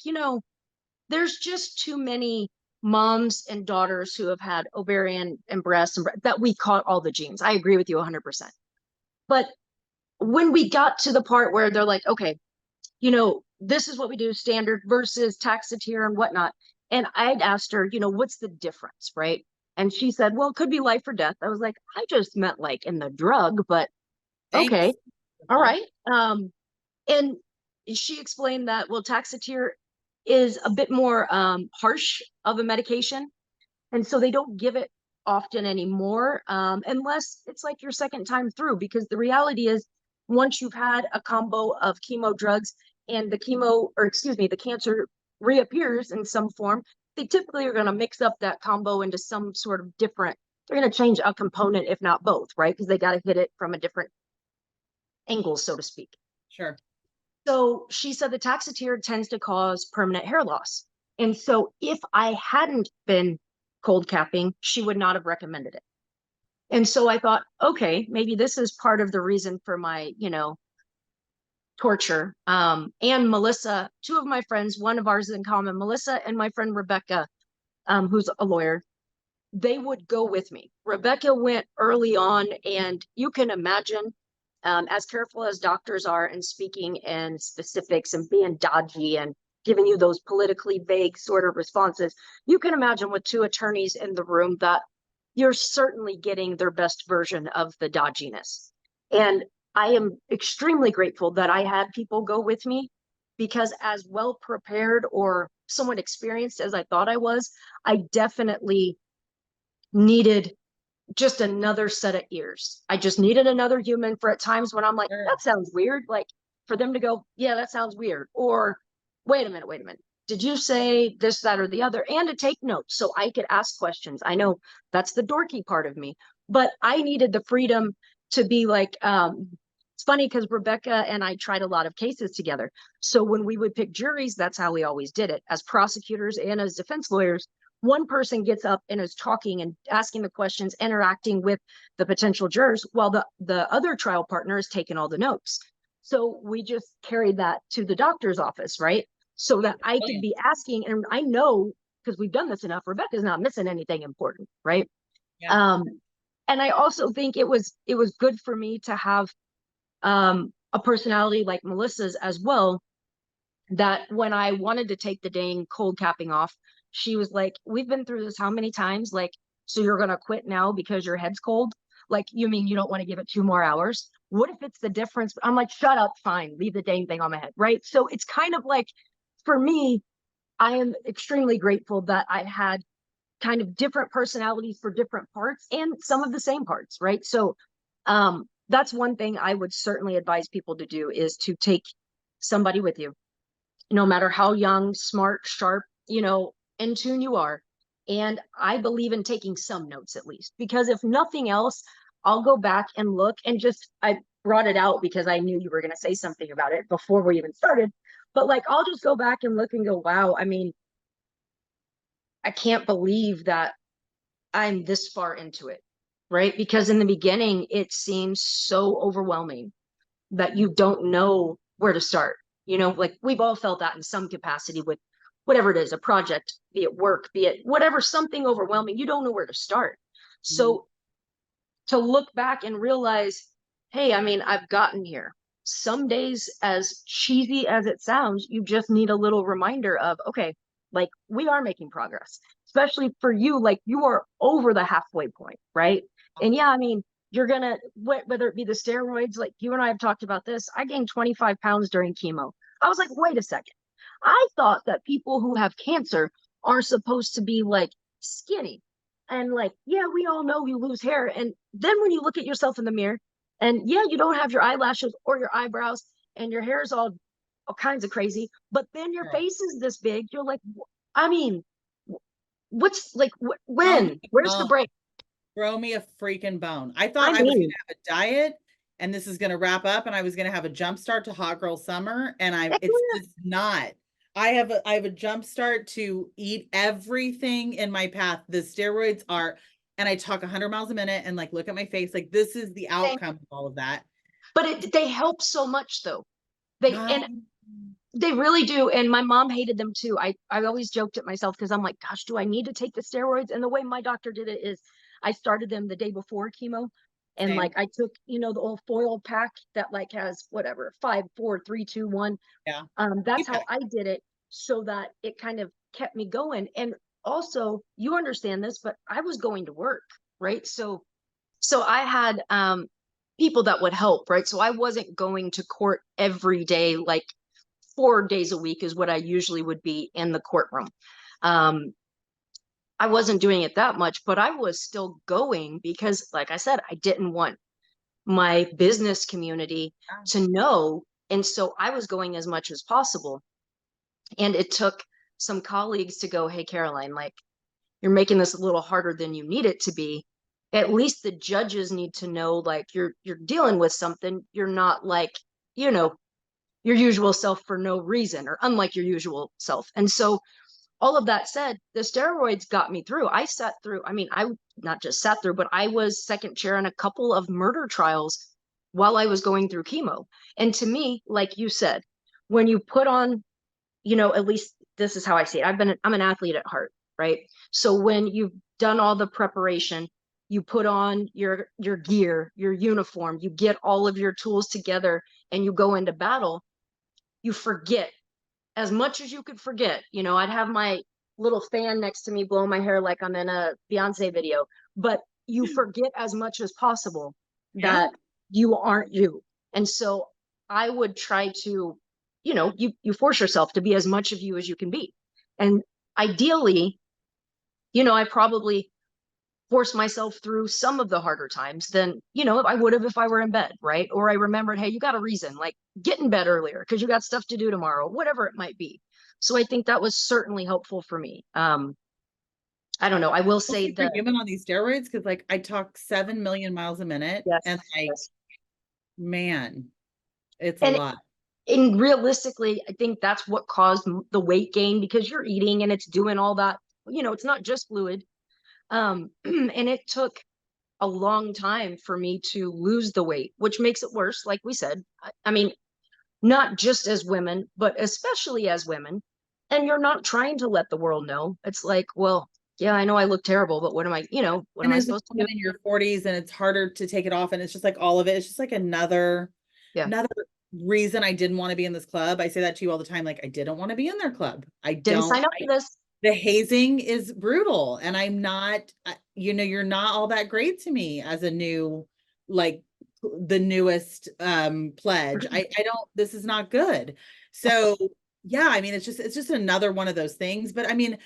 there's just too many moms and daughters who have had ovarian and breast that we caught all the genes. I agree with you 100%. But when we got to the part where they're like, okay, this is what we do standard versus Taxotere and whatnot. And I'd asked her, what's the difference, right? And she said, well, it could be life or death. I was like, I just meant like in the drug, but okay, Thanks. all right. And she explained that, well, Taxotere is a bit more harsh of a medication. And so they don't give it often anymore, unless it's like your second time through, because the reality is once you've had a combo of chemo drugs and the cancer reappears in some form, they typically are going to mix up that combo into some sort of different, they're going to change a component, if not both, right? Because they got to hit it from a different angle, so to speak. Sure. So she said the Taxotere tends to cause permanent hair loss. And so if I hadn't been cold capping, she would not have recommended it. And so I thought, okay, maybe this is part of the reason for my, torture. And Melissa, two of my friends, one of ours in common, Melissa and my friend Rebecca, who's a lawyer, they would go with me. Rebecca went early on, and you can imagine, as careful as doctors are in speaking in specifics and being dodgy and giving you those politically vague sort of responses, you can imagine with two attorneys in the room that you're certainly getting their best version of the dodginess. And I am extremely grateful that I had people go with me, because as well prepared or somewhat experienced as I thought I was, I definitely needed just another set of ears. I just needed another human for at times when I'm like, Sure. that sounds weird. Like for them to go, yeah, that sounds weird. Or wait a minute. Did you say this, that, or the other? And to take notes so I could ask questions. I know that's the dorky part of me, but I needed the freedom to be like, it's funny because Rebecca and I tried a lot of cases together. So when we would pick juries, that's how we always did it. As prosecutors and as defense lawyers, one person gets up and is talking and asking the questions, interacting with the potential jurors, while the other trial partner is taking all the notes. So we just carried that to the doctor's office, right? So that I could be asking, and I know because we've done this enough, Rebecca's not missing anything important, right? Yeah. And I also think it was good for me to have a personality like Melissa's as well, that when I wanted to take the dang cold capping off, she was like, we've been through this how many times? Like, so you're going to quit now because your head's cold? Like, you mean you don't want to give it 2 more hours? What if it's the difference? I'm like, shut up, fine, leave the dang thing on my head, right? So it's kind of like, for me, I am extremely grateful that I had kind of different personalities for different parts and some of the same parts, right? So that's one thing I would certainly advise people to do, is to take somebody with you, no matter how young, smart, sharp, in tune you are. And I believe in taking some notes at least, because if nothing else, I'll go back and look and just, I brought it out because I knew you were going to say something about it before we even started. But like, I'll just go back and look and go, wow, I mean, I can't believe that I'm this far into it, right? Because in the beginning, it seems so overwhelming that you don't know where to start. Like we've all felt that in some capacity with whatever it is, a project, be it work, be it whatever, something overwhelming, you don't know where to start. So to look back and realize, hey, I mean, I've gotten here. Some days, as cheesy as it sounds, you just need a little reminder of, okay, like we are making progress, especially for you, like you are over the halfway point, right? And yeah, I mean, you're gonna, whether it be the steroids, like you and I have talked about this, I gained 25 pounds during chemo. I was like, wait a second. I thought that people who have cancer are supposed to be like skinny. And like, yeah, we all know you lose hair. And then when you look at yourself in the mirror, and yeah, you don't have your eyelashes or your eyebrows, and your hair is all kinds of crazy, but then your Sure. face is this big. You're like, I mean, what's like, Throw me when? a Where's the bone. break? Throw me a freaking bone. I thought I I was gonna mean, have a diet and this is going to wrap up and I was going to have a jump start to hot girl summer, and it's just not. I have a jump start to eat everything in my path. The steroids are, and I talk 100 miles a minute and like look at my face like this is the Same. outcome of all of that. But they help so much though. And Um, they really do. And my mom hated them too. I always joked at myself because I'm like, gosh, do I need to take the steroids? And the way my doctor did it is I started them the day before chemo. And Same. like I took, the old foil pack that like has whatever, 5, 4, 3, 2, 1. Yeah. That's Yeah. how I did it so that it kind of kept me going. And also, you understand this, but I was going to work, right? So I had people that would help, right? So I wasn't going to court every day, like 4 days a week is what I usually would be in the courtroom. Um, I wasn't doing it that much, but I was still going because, like I said, I didn't want my business community to know. And so I was going as much as possible. And it took some colleagues to go, hey, Caroline, like you're making this a little harder than you need it to be. At least the judges need to know like you're dealing with something. You're not like, you know, your usual self for no reason or unlike your usual self. And so all of that said, the steroids got me through. I sat through, I mean, I not just sat through, but I was second chair in a couple of murder trials while I was going through chemo. And to me, like you said, when you put on, at least this is how I see it. I'm an athlete at heart, right? So when you've done all the preparation, you put on your gear, your uniform, you get all of your tools together and you go into battle, you forget as much as you could forget. I'd have my little fan next to me blowing my hair like I'm in a Beyonce video, but you forget as much as possible Yeah. that you aren't you. And so I would try to, you force yourself to be as much of you as you can be. And ideally, I probably force myself through some of the harder times than, I would have if I were in bed, right? Or I remembered, hey, you got a reason, like get in bed earlier because you got stuff to do tomorrow, whatever it might be. So I think that was certainly helpful for me. I don't know. I will say that Superhuman on these steroids because like I talk 7 million miles a minute, yes, and like yes. man, it's a And lot. and realistically, I think that's what caused the weight gain because you're eating and it's doing all that. It's not just fluid. And it took a long time for me to lose the weight, which makes it worse. Like we said, I mean, not just as women, but especially as women. And you're not trying to let the world know. It's like, well, yeah, I know I look terrible, but what am I, what am And I as a supposed to woman do? in your 40s and it's harder to take it off, and it's just like all of it, it's just like Yeah. another reason I didn't want to be in this club. I say that to you all the time, like I didn't want to be in their club. Didn't sign up for this. The hazing is brutal, and I'm not, you're not all that great to me as a new, like the newest pledge. I don't, this is not good. So yeah, I mean it's just another one of those things. But I mean,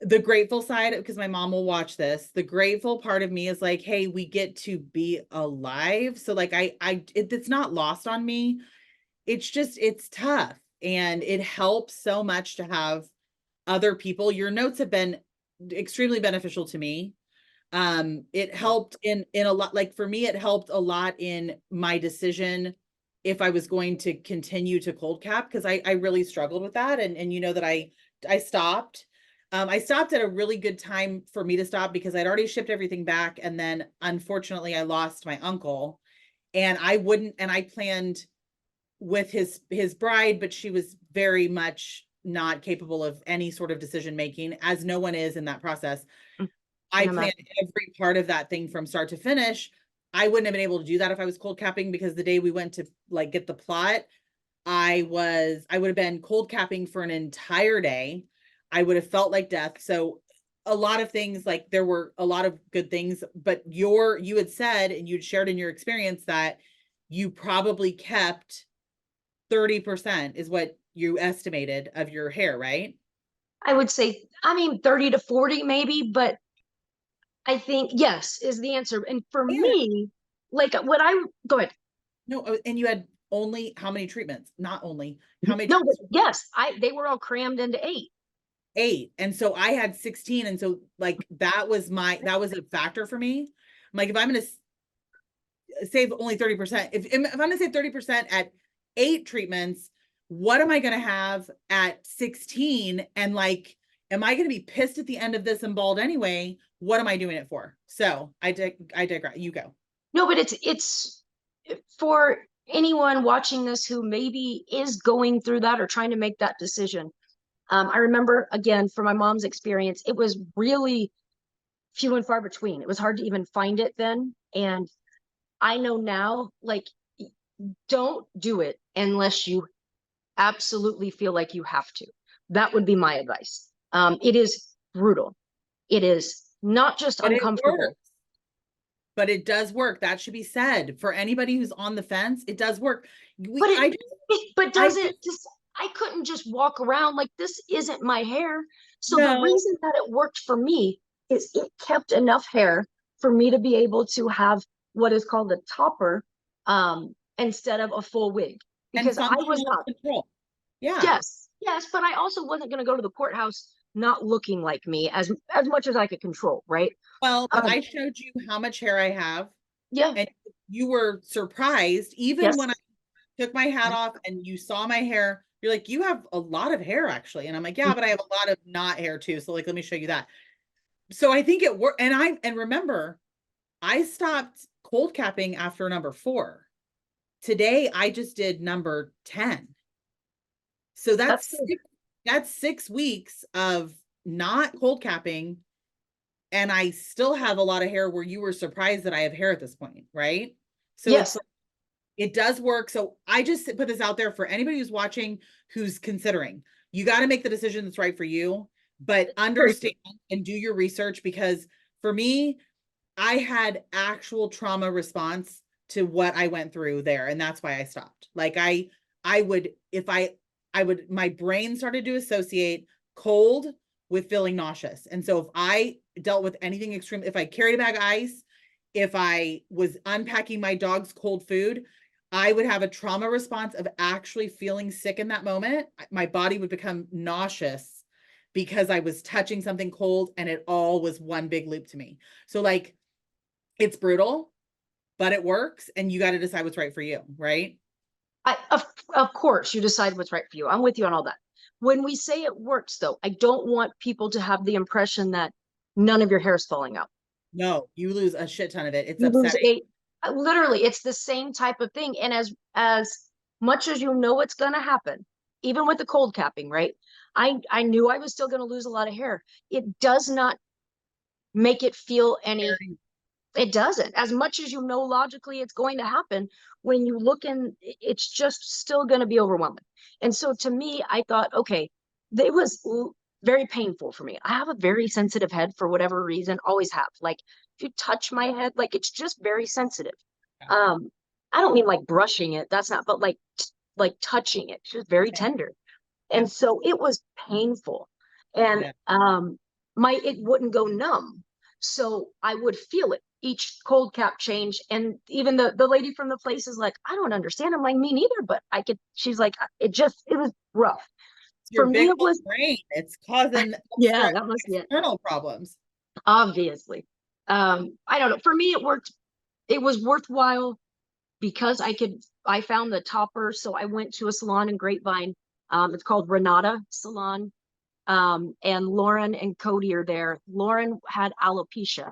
the grateful side, because my mom will watch this, the grateful part of me is like, hey, we get to be alive. So like it's not lost on me. It's just it's tough, and it helps so much to have other people. Your notes have been extremely beneficial to me. It helped in a lot, like for me it helped a lot in my decision if I was going to continue to cold cap, because I really struggled with that, and that I stopped. I stopped at a really good time for me to stop because I'd already shipped everything back, and then unfortunately I lost my uncle, and I planned with his bride, but she was very much not capable of any sort of decision making, as no one is in that process. I Can planned imagine. every part of that thing from start to finish. I wouldn't have been able to do that if I was cold capping, because the day we went to like get the plot, I would have been cold capping for an entire day. I would have felt like death. So a lot of things, like there were a lot of good things, but you had said, and you'd shared in your experience that you probably kept 30% is what you estimated of your hair, right? I would say, I mean, 30 to 40 maybe, but I think yes is the answer. And for Yeah. me, like what I go ahead. No, and you had only how many treatments? Not only how many No, but treatments? yes, they were all crammed into 8. 8. And so I had 16. And so like that was a factor for me. I'm like, if I'm gonna save only 30%. If I'm gonna save 30% at 8 treatments, what am I gonna have at 16? And like, am I gonna be pissed at the end of this and bald anyway? What am I doing it for? So I digress. You go. No, but it's for anyone watching this who maybe is going through that or trying to make that decision. I remember, again, from my mom's experience, it was really few and far between. It was hard to even find it then. And I know now, like, don't do it unless you absolutely feel like you have to. That would be my advice. It is brutal. It is not just But it uncomfortable. works. But it does work. That should be said for anybody who's on the fence. It does work. But does it just just, I couldn't just walk around like this isn't my hair. So the no. reason that it worked for me is it kept enough hair for me to be able to have what is called a topper, instead of a full wig, And because I was functional not. control. Yeah. Yes, but I also wasn't going to go to the courthouse not looking like me as much as I could control, right? Well, but Um, I showed you how much hair I have, yeah, and you were surprised, even yes, when I took my hat off and you saw my hair. You're like, you have a lot of hair actually. And I'm like, yeah, but I have a lot of not hair too. So like, let me show you that. So I think it worked. And remember, I stopped cold capping after number 4. Today I just did number 10. So that's that's good. that's 6 weeks of not cold capping. And I still have a lot of hair where you were surprised that I have hair at this point, right? So Yes, it does work. So I just put this out there for anybody who's watching, who's considering. You got to make the decision that's right for you, but understand and do your research, because for me, I had actual trauma response to what I went through there, and that's why I stopped. Like I would, if I would, my brain started to associate cold with feeling nauseous. And so if I dealt with anything extreme, if I carried a bag of ice, if I was unpacking my dog's cold food, I would have a trauma response of actually feeling sick in that moment. My body would become nauseous because I was touching something cold, and it all was one big loop to me. So like, it's brutal, but it works, and you got to decide what's right for you, right? of course you decide what's right for you. I'm with you on all that. When we say it works, though, I don't want people to have the impression that none of your hair is falling out. No, you lose a shit ton of it. It's You lose upsetting. literally, it's the same type of thing. And as much as you know it's going to happen, even with the cold capping, right? I knew I was still going to lose a lot of hair. It does not make it feel any. It doesn't. As much as you know logically it's going to happen, when you look in, it's just still going to be overwhelming. And so to me, I thought, okay, it was very painful for me. I have a very sensitive head for whatever reason, always have. Like if you touch my head, like it's just very sensitive. Um, I don't mean like brushing it, that's not, but like touching it, it's just very tender. Yeah. And so it was painful. And Yeah. my it wouldn't go numb. So I would feel it each cold cap change. And even the lady from the place is like, I don't understand. I'm like, me neither, but I could, she's like, it was rough. It's For your me, big it old was, brain. It's causing yeah, extra that must be it. external problems. Obviously. I don't know. For me, it worked. It was worthwhile because I found the topper. So I went to a salon in Grapevine. It's called Renata Salon. And Lauren and Cody are there. Lauren had alopecia,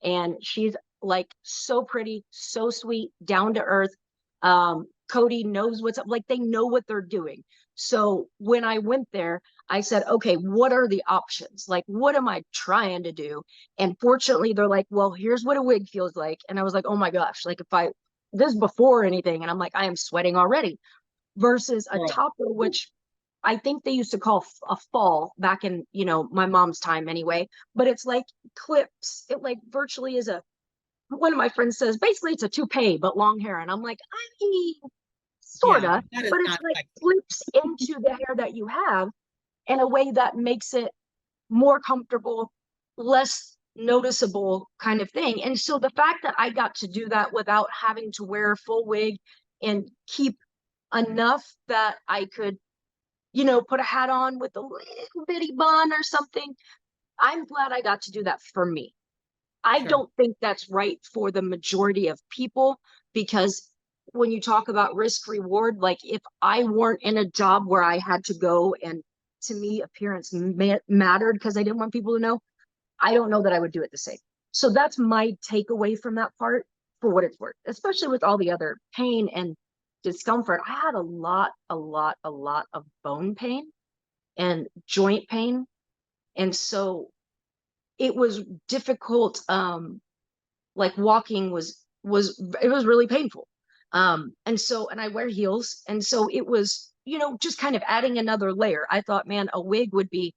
and she's like so pretty, so sweet, down to earth. Cody knows what's up, like they know what they're doing. So when I went there, I said, okay, what are the options? Like, what am I trying to do? And fortunately, they're like, well, here's what a wig feels like. And I was like, oh my gosh, like this is before anything. And I'm like, I am sweating already versus a Girl. topper, which I think they used to call a fall back in, my mom's time anyway, but it's like clips. It like virtually is one of my friends says, basically it's a toupee, but long hair. And I'm like, I mean, Yeah, sorta, that is but it's not like sexy. clips into the hair that you have in a way that makes it more comfortable, less noticeable kind of thing. And so the fact that I got to do that without having to wear a full wig and keep enough that I could put a hat on with a little bitty bun or something. I'm glad I got to do that for me. I Sure. don't think that's right for the majority of people, because when you talk about risk reward, like if I weren't in a job where I had to go and to me appearance mattered because I didn't want people to know, I don't know that I would do it the same. So that's my takeaway from that part for what it's worth, especially with all the other pain and discomfort. I had a lot of bone pain and joint pain. And so it was difficult. Like walking was it was really painful. And I wear heels. And so it was, just kind of adding another layer. I thought, man, a wig would be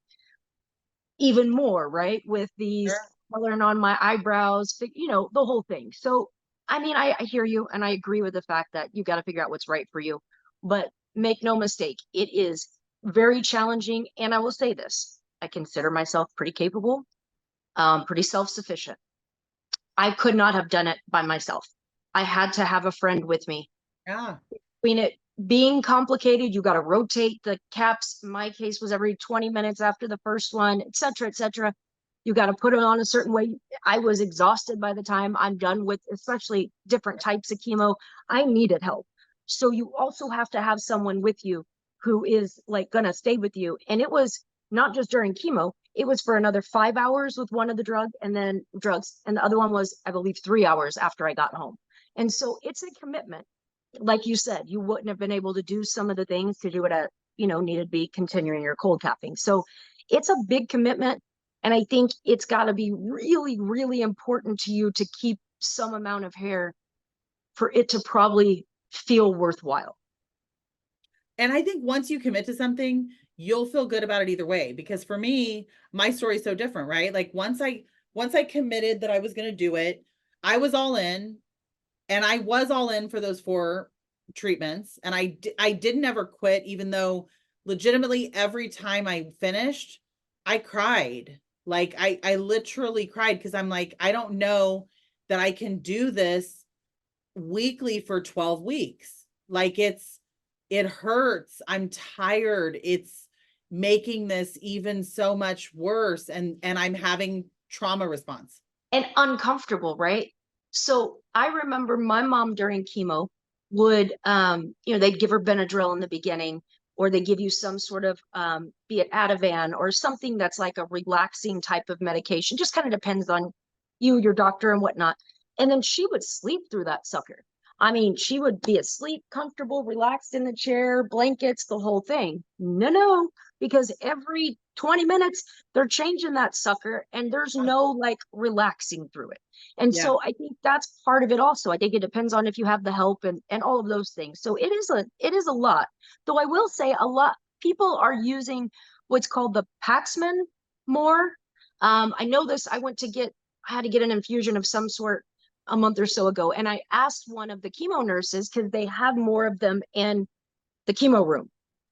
even more, right? With these Sure. coloring on my eyebrows, the whole thing. So, I mean, I hear you and I agree with the fact that you got to figure out what's right for you. But make no mistake, it is very challenging. And I will say this, I consider myself pretty capable, pretty self sufficient. I could not have done it by myself. I had to have a friend with me. Yeah. Between it being complicated, you got to rotate the caps. My case was every 20 minutes after the first one, et cetera, et cetera. You got to put it on a certain way. I was exhausted by the time I'm done with, especially different types of chemo. I needed help. So you also have to have someone with you who is like going to stay with you. And it was not just during chemo, it was for another 5 hours with one of the drugs, and the other one was, I believe, 3 hours after I got home. And so it's a commitment. Like you said, you wouldn't have been able to do some of the things because you would have, needed to be continuing your cold capping. So it's a big commitment. And I think it's got to be really, really important to you to keep some amount of hair for it to probably feel worthwhile. And I think once you commit to something, you'll feel good about it either way. Because for me, my story's so different, right? Like once I committed that I was going to do it, I was all in, and I was all in for those 4 treatments. And I didn't ever quit, even though legitimately every time I finished, I cried. Like I literally cried because I'm like, I don't know that I can do this weekly for 12 weeks. Like it hurts. I'm tired. It's making this even so much worse, and I'm having trauma response. And uncomfortable, right? So I remember my mom during chemo would, they'd give her Benadryl in the beginning, or they give you some sort of, be it Ativan or something that's like a relaxing type of medication. Just kind of depends on you, your doctor, and whatnot. And then she would sleep through that sucker. I mean, she would be asleep, comfortable, relaxed in the chair, blankets, the whole thing. No, because every 20 minutes they're changing that sucker and there's no like relaxing through it. And Yeah, so I think that's part of it also. I think it depends on if you have the help and all of those things. So it is a lot. Though I will say a lot people are using what's called the Paxman more. I know this, I had to get an infusion of some sort a month or so ago. And I asked one of the chemo nurses because they have more of them in the chemo room.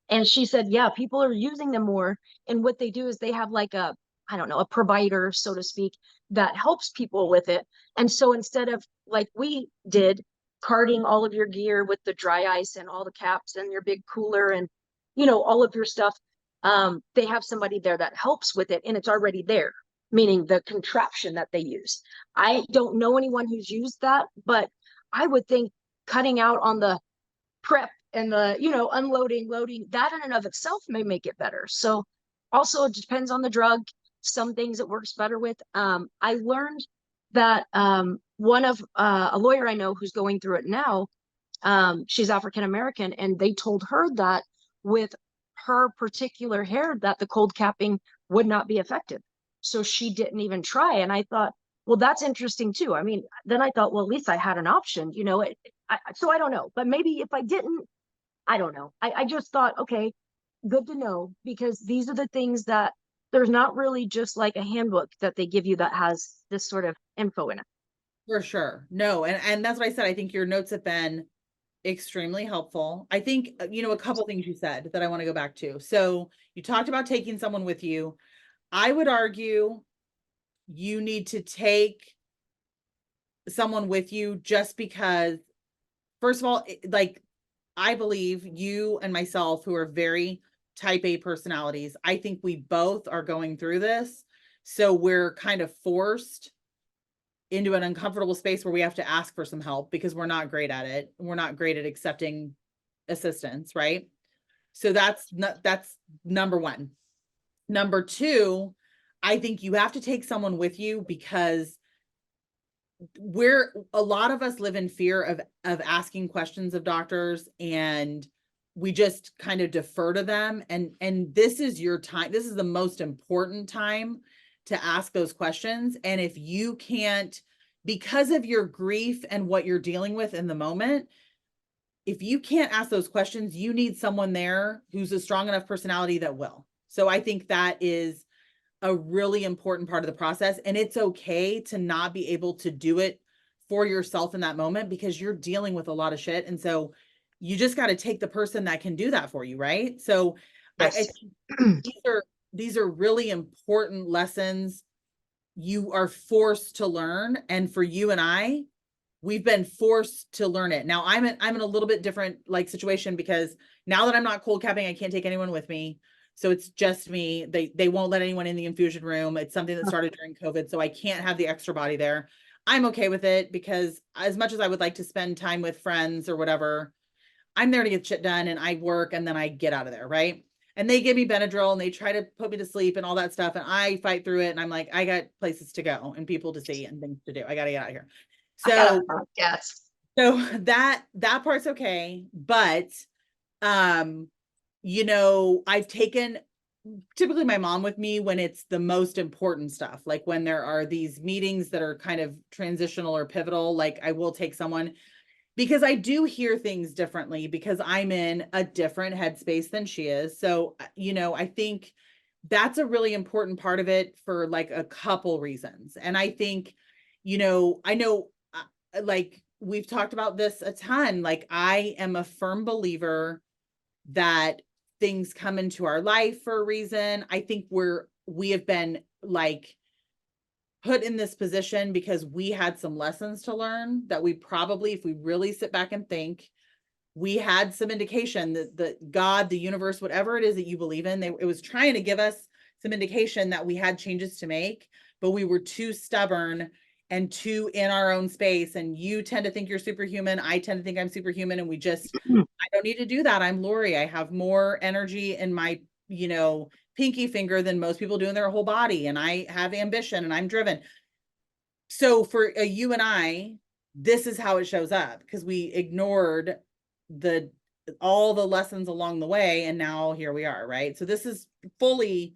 And she said, yeah, people are using them more. And what they do is they have like I don't know, a provider, so to speak, that helps people with it. And so instead of like we did, carting all of your gear with the dry ice and all the caps and your big cooler and, all of your stuff, they have somebody there that helps with it and it's already there, meaning the contraption that they use. I don't know anyone who's used that, but I would think cutting out on the prep and the unloading, loading, that in and of itself may make it better. So also it depends on the drug. Some things it works better with. I learned that one of a lawyer I know who's going through it now, she's African American, and they told her that with her particular hair that the cold capping would not be effective, so she didn't even try. And I thought, well, that's interesting too. I mean, then I thought, well, at least I had an option, so I don't know, but maybe if I didn't, I don't know. I just thought, okay, good to know, because these are the things that there's not really just like a handbook that they give you that has this sort of info in it. for sure. No, and that's what I said. I think your notes have been extremely helpful. I think a couple things you said that I want to go back to. So you talked about taking someone with you. I would argue you need to take someone with you just because, first of all, like I believe you and myself, who are very type A personalities, I think we both are going through this. So we're kind of forced into an uncomfortable space where we have to ask for some help because we're not great at it. We're not great at accepting assistance, right? So that's number one. Number two, I think you have to take someone with you because a lot of us live in fear of asking questions of doctors, and we just kind of defer to them. And this is your time. This is the most important time to ask those questions. And if you can't, because of your grief and what you're dealing with in the moment, if you can't ask those questions, you need someone there who's a strong enough personality that will. So I think that is a really important part of the process. And it's okay to not be able to do it for yourself in that moment because you're dealing with a lot of shit. And so you just got to take the person that can do that for you. Right. So Yes. these are really important lessons you are forced to learn. And for you and I, we've been forced to learn it. Now I'm in a little bit different like situation because now that I'm not cold capping, I can't take anyone with me. So it's just me. They won't let anyone in the infusion room. It's something that started during COVID. So I can't have the extra body there. I'm okay with it because as much as I would like to spend time with friends or whatever, I'm there to get shit done and I work and then I get out of there. Right. And they give me Benadryl and they try to put me to sleep and all that stuff. And I fight through it. And I'm like, I got places to go and people to see and things to do. I got to get out of here. So, Yes. so that part's okay. But, you know, I've taken typically my mom with me when it's the most important stuff, like when there are these meetings that are kind of transitional or pivotal, like I will take someone because I do hear things differently because I'm in a different headspace than she is. So, you know, I think that's a really important part of it for like a couple reasons. And I think, you know, I know like we've talked about this a ton. Like I am a firm believer that things come into our life for a reason. I think we have been like put in this position because we had some lessons to learn that we probably, if we really sit back and think, we had some indication that the God, the universe, whatever it is that you believe in, it was trying to give us some indication that we had changes to make, but we were too stubborn and too in our own space. And you tend to think you're superhuman. I tend to think I'm superhuman. And I don't need to do that. I'm Lori. I have more energy in my, you know, pinky finger than most people do in their whole body. And I have ambition and I'm driven. So for you and I, this is how it shows up because we ignored all the lessons along the way. And now here we are. Right. So this is fully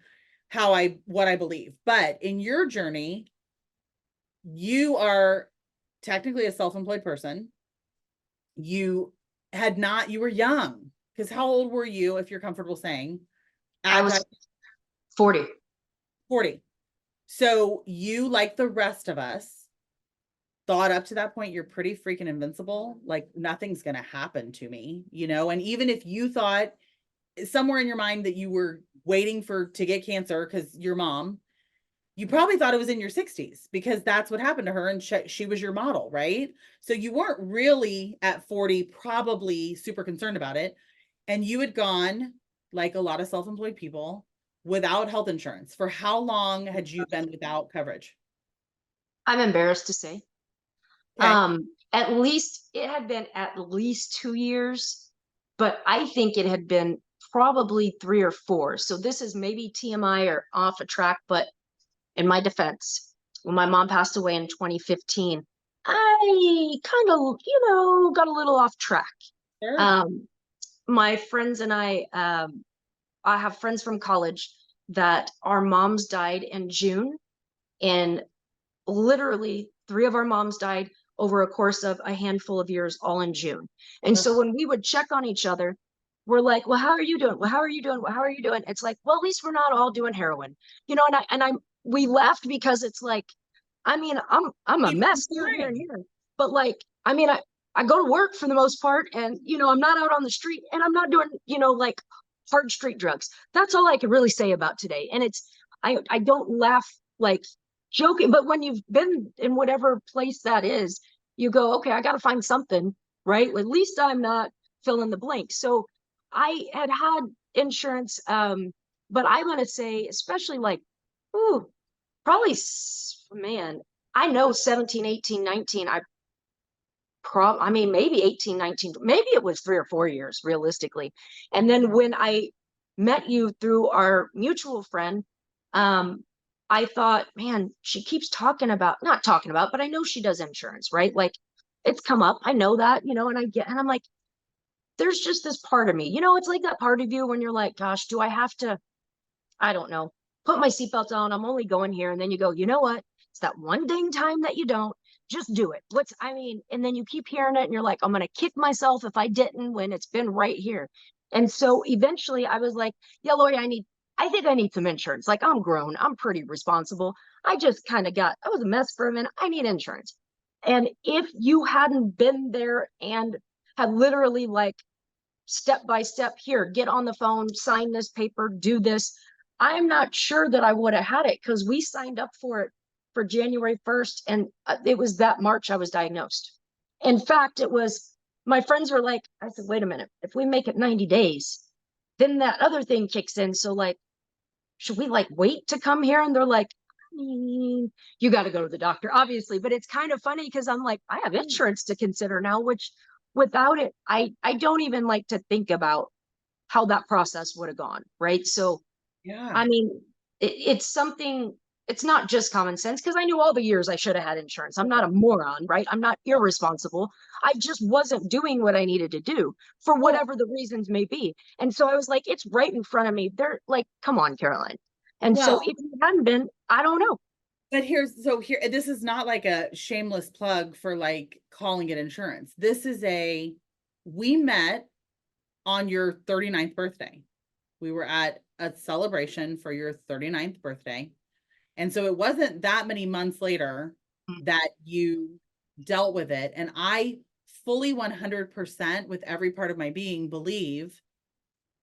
what I believe. But in your journey, you are technically a self-employed person. You were young because how old were you, if you're comfortable saying? I was 40. 40. So you, like the rest of us, thought up to that point you're pretty freaking invincible. Like nothing's going to happen to me, you know? And even if you thought somewhere in your mind that you were waiting to get cancer because your mom, you probably thought it was in your 60s because that's what happened to her and she was your model, right? So you weren't really at 40 probably super concerned about it. And you had gone, like a lot of self-employed people, without health insurance. For how long had you been without coverage? I'm embarrassed to say. Okay. At least it had been at least 2 years, but I think it had been probably 3 or 4. So this is maybe TMI or off a track, but in my defense, when my mom passed away in 2015, I kind of, got a little off track. Sure. My friends and I have friends from college that our moms died in June, and literally 3 of our moms died over a course of a handful of years, all in June. And so when we would check on each other, we're like, well, how are you doing? Well, how are you doing? Well, how are you doing? It's like, well, at least we're not all doing heroin, we laughed because it's like, I mean, I'm a mess here and here, but like, I go to work for the most part, and I'm not out on the street, and I'm not doing, like hard street drugs. That's all I can really say about today. And I don't laugh like joking, but when you've been in whatever place that is, you go, okay, I got to find something, right? At least I'm not fill in the blank. So I had insurance, but I'm gonna say, especially like, ooh, probably, man, I know 17, 18, 19, I mean, maybe 18, 19, maybe it was 3 or 4 years realistically. And then when I met you through our mutual friend, um, I thought, man, she keeps talking about, not talking about, but I know she does insurance, right? Like it's come up. I know that, and I'm like, there's just this part of me, it's like that part of you when you're like, gosh, do I have to, I don't know, put my seatbelt on? I'm only going here. And then you go, you know what? It's that one dang time that you don't. Just do it. And then you keep hearing it and you're like, I'm going to kick myself if I didn't when it's been right here. And so eventually I was like, yeah, Lori, I think I need some insurance. Like I'm grown, I'm pretty responsible. I just kind of I was a mess for a minute. I need insurance. And if you hadn't been there and had literally like step by step, here, get on the phone, sign this paper, do this, I'm not sure that I would have had it because we signed up for it for January 1st. And it was that March I was diagnosed. In fact, it was, my friends were like, I said, wait a minute, if we make it 90 days, then that other thing kicks in. So like, should we like wait to come here? And they're like, I mean, you got to go to the doctor, obviously. But it's kind of funny because I'm like, I have insurance to consider now, which without it, I don't even like to think about how that process would have gone. Right. So Yeah. I mean, it's something, it's not just common sense because I knew all the years I should have had insurance. I'm not a moron, right? I'm not irresponsible. I just wasn't doing what I needed to do for Well, whatever the reasons may be. And so I was like, it's right in front of me. They're like, come on, Caroline. And so well, if you hadn't been, I don't know. but here, this is not like a shameless plug for like calling it insurance. We met on your 39th birthday. We were at a celebration for your 39th birthday. And so it wasn't that many months later that you dealt with it. And I fully 100% with every part of my being believe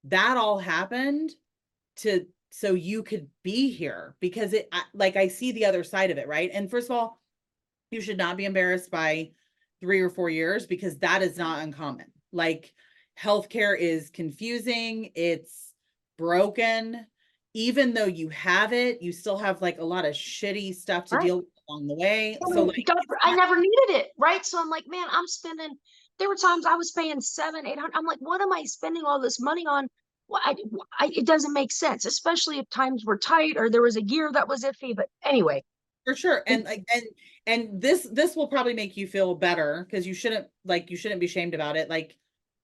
that all happened to so you could be here because like I see the other side of it, right? And first of all, you should not be embarrassed by 3 or 4 years because that is not uncommon. Like healthcare is confusing, it's broken. Even though you have it, you still have like a lot of shitty stuff to Right. deal with along the way. So like I never needed it. Right. So I'm like, man, there were times I was paying 700, 800. I'm like, what am I spending all this money on? Well, it doesn't make sense, especially if times were tight or there was a year that was iffy. But anyway, for sure. And like and this will probably make you feel better because you shouldn't be shamed about it. Like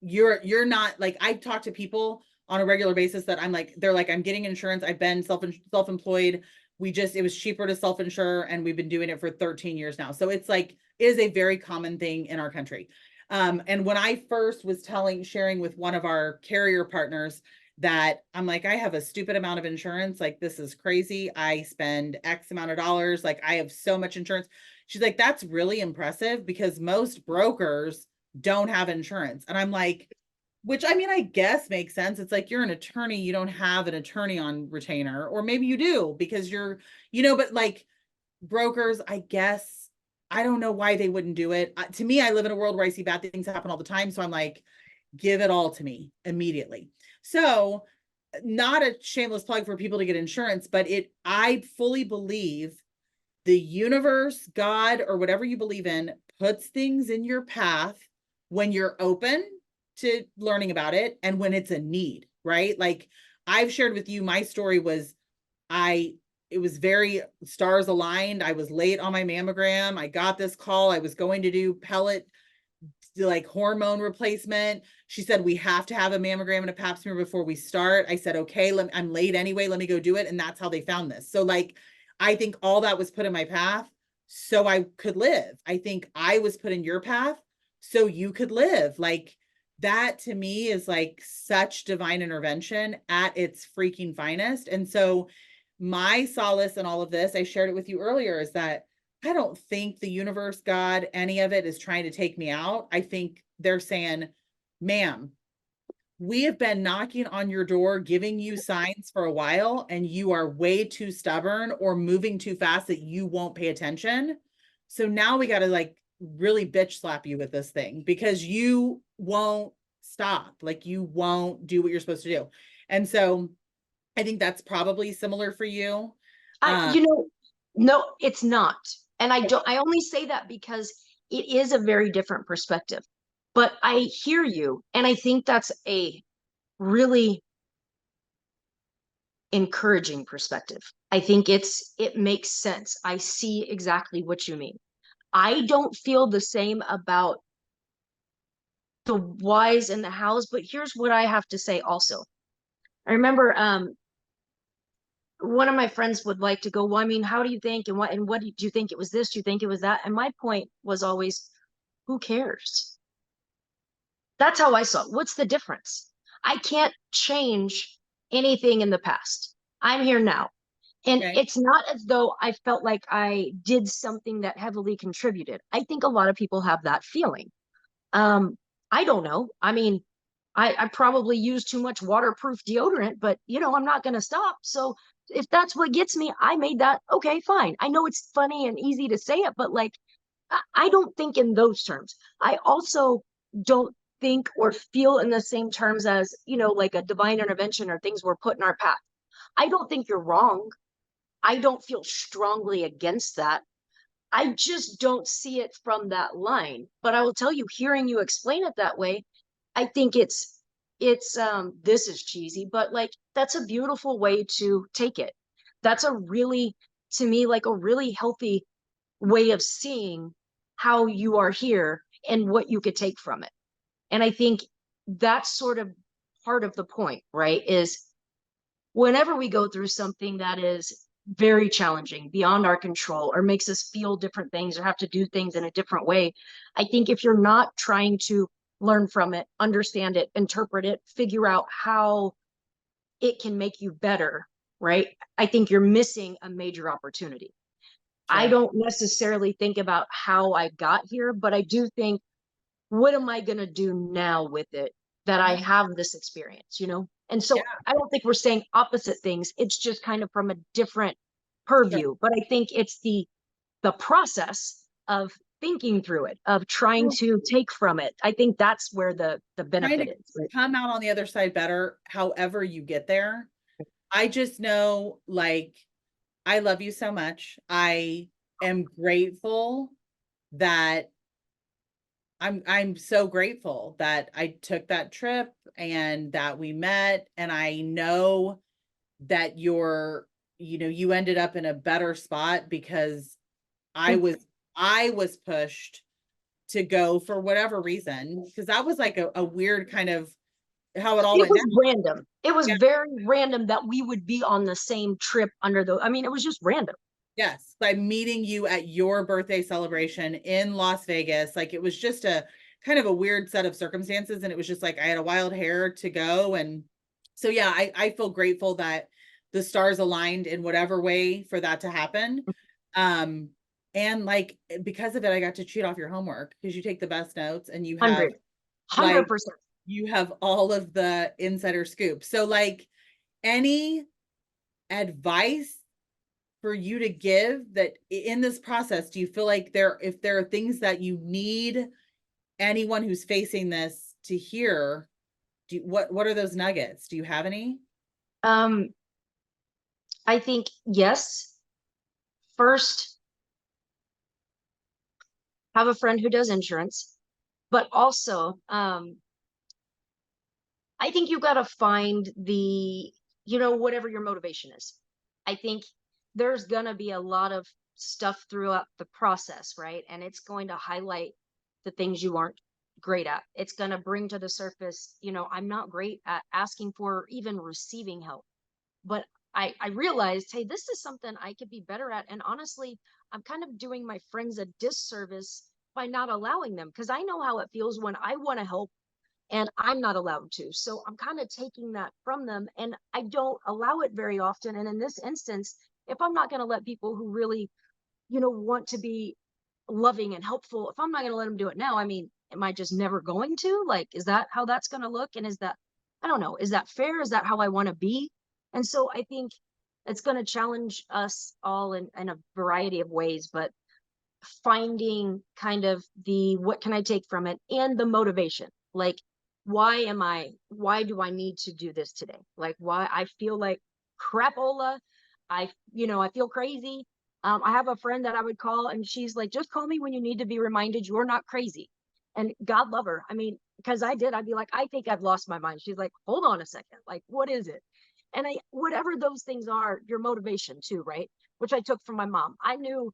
you're not like I talk to people on a regular basis that they're like, I'm getting insurance. I've been self-employed. It was cheaper to self-insure and we've been doing it for 13 years now. So it's like it is a very common thing in our country. And when I first was sharing with one of our carrier partners that I'm like, I have a stupid amount of insurance. Like, this is crazy. I spend X amount of dollars. Like, I have so much insurance. She's like, that's really impressive because most brokers don't have insurance. And I'm like, which I mean, I guess makes sense. It's like you're an attorney, you don't have an attorney on retainer, or maybe you do because but like brokers, I guess, I don't know why they wouldn't do it. To me, I live in a world where I see bad things happen all the time. So I'm like, give it all to me immediately. So, not a shameless plug for people to get insurance, but I fully believe the universe, God, or whatever you believe in, puts things in your path when you're open to learning about it and when it's a need, right? Like I've shared with you, my story was it was very stars aligned. I was late on my mammogram. I got this call. I was going to do pellet like hormone replacement. She said, we have to have a mammogram and a pap smear before we start. I said, okay, I'm late anyway. Let me go do it. And that's how they found this. So like, I think all that was put in my path so I could live. I think I was put in your path so you could live. Like that to me is like such divine intervention at its freaking finest. And so my solace in all of this, I shared it with you earlier, is that I don't think the universe, God, any of it is trying to take me out. I think they're saying, ma'am, we have been knocking on your door, giving you signs for a while, and you are way too stubborn or moving too fast that you won't pay attention. So now we got to like really bitch slap you with this thing because you won't stop. Like you won't do what you're supposed to do. And so I think that's probably similar for you. I, Um, you know, no, it's not. And I only say that because it is a very different perspective. But I hear you, and I think that's a really encouraging perspective. I think it makes sense. I see exactly what you mean. I don't feel the same about the whys and the hows, but here's what I have to say also. I remember one of my friends would like to go, well, I mean, how do you think and what do you think it was this? Do you think it was that? And my point was always, who cares? That's how I saw it. What's the difference? I can't change anything in the past. I'm here now. And Okay. it's not as though I felt like I did something that heavily contributed. I think a lot of people have that feeling. Um, I don't know. I mean, I probably use too much waterproof deodorant, but I'm not going to stop. So if that's what gets me, I made that. Okay, fine. I know it's funny and easy to say it, but like, I don't think in those terms. I also don't think or feel in the same terms as, like a divine intervention or things were put in our path. I don't think you're wrong. I don't feel strongly against that. I just don't see it from that line. But I will tell you, hearing you explain it that way, I think it's this is cheesy, but like that's a beautiful way to take it. That's a really, to me, like a really healthy way of seeing how you are here and what you could take from it. And I think that's sort of part of the point, right? Is whenever we go through something that is very challenging, beyond our control, or makes us feel different things or have to do things in a different way, I think if you're not trying to learn from it, understand it, interpret it, figure out how it can make you better, right? I think you're missing a major opportunity. I Sure. don't necessarily think about how I got here, but I do think, what am I going to do now with it that I Yeah. have this experience, And Yeah. so I don't think we're saying opposite things. It's just kind of from a different Sure. purview. But I think it's the process of thinking through it, of trying Well, to take from it. I think that's where the trying to benefit is. Right? come out on the other side better, however you get there. I just know, like, I love you so much. I am grateful that I'm so grateful that I took that trip and that we met, and I know that you ended up in a better spot because I Thank was you. I was pushed to go for whatever reason, because that was like a weird kind of how it all It went down. was random. It was Yeah. very random that we would be on the same trip I mean, it was just random. Yes, by meeting you at your birthday celebration in Las Vegas, like, it was just a kind of a weird set of circumstances, and it was just like I had a wild hair to go, and so, yeah, I feel grateful that the stars aligned in whatever way for that to happen, um, and, like, because of it, I got to cheat off your homework because you take the best notes and 100, like, 100%. you have all of the insider scoop. So, like, any advice for you to give that in this process, do you feel like if there are things that you need anyone who's facing this to hear, what are those nuggets? Do you have any? Um, I think yes. First, have a friend who does insurance, but also, I think you got to find whatever your motivation is. I think there's going to be a lot of stuff throughout the process, right? And it's going to highlight the things you aren't great at. It's going to bring to the surface, I'm not great at asking for or even receiving help. But I realized, hey, this is something I could be better at. And honestly, I'm kind of doing my friends a disservice by not allowing them, because I know how it feels when I want to help and I'm not allowed to. So I'm kind of taking that from them, and I don't allow it very often. And in this instance, if I'm not going to let people who really, want to be loving and helpful, if I'm not going to let them do it now, I mean, am I just never going to? Like, is that how that's going to look? And is that, I don't know, is that fair? Is that how I want to be? And so I think it's going to challenge us all in a variety of ways, but finding kind of the what can I take from it and the motivation. Like, why do I need to do this today? Like, why I feel like crapola. I feel crazy. I have a friend that I would call and she's like, just call me when you need to be reminded you're not crazy. And God love her. I mean, because I did, I'd be like, I think I've lost my mind. She's like, hold on a second. Like, what is it? And whatever those things are, your motivation too, right? Which I took from my mom. I knew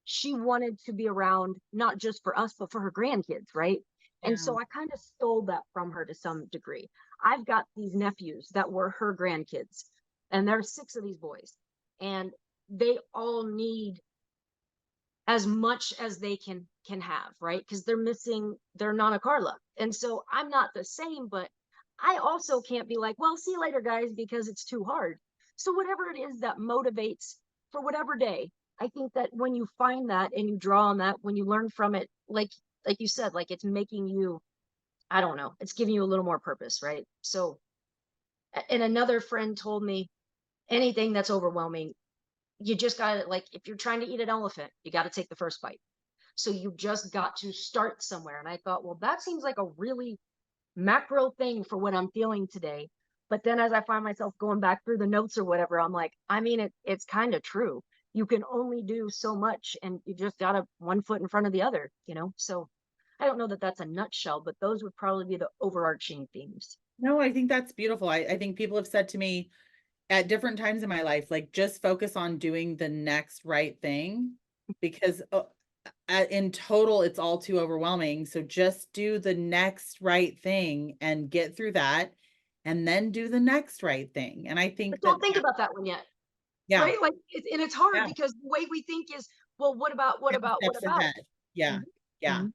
she wanted to be around not just for us, but for her grandkids, right? And Yeah. so I kind of stole that from her to some degree. I've got these nephews that were her grandkids, and there's 6 of these boys, and they all need as much as they can have, right? Because they're missing their Nana Carla. And so I'm not the same, but I also can't be like, well, see you later, guys, because it's too hard. So whatever it is that motivates for whatever day, I think that when you find that and you draw on that, when you learn from it, like you said, like it's making you, I don't know, it's giving you a little more purpose, right? So and another friend told me anything that's overwhelming, you just gotta, like, if you're trying to eat an elephant, you got to take the first bite. So you just got to start somewhere. And I thought, well, that seems like a really macro thing for what I'm feeling today. But then as I find myself going back through the notes or whatever, I'm like, I mean, it's kind of true. You can only do so much and you just got to one foot in front of the other, you know? So I don't know that that's a nutshell, but those would probably be the overarching themes. No, I think that's beautiful. I think people have said to me at different times in my life, like just focus on doing the next right thing because in total, it's all too overwhelming. So just do the next right thing and get through that and then do the next right thing. And I But think don't that, think about that one yet, yeah, right? Like, and it's hard yeah, because the way we think is, well, what about, what couple about, what steps about? ahead. Yeah. Mhm, Yeah. mhm.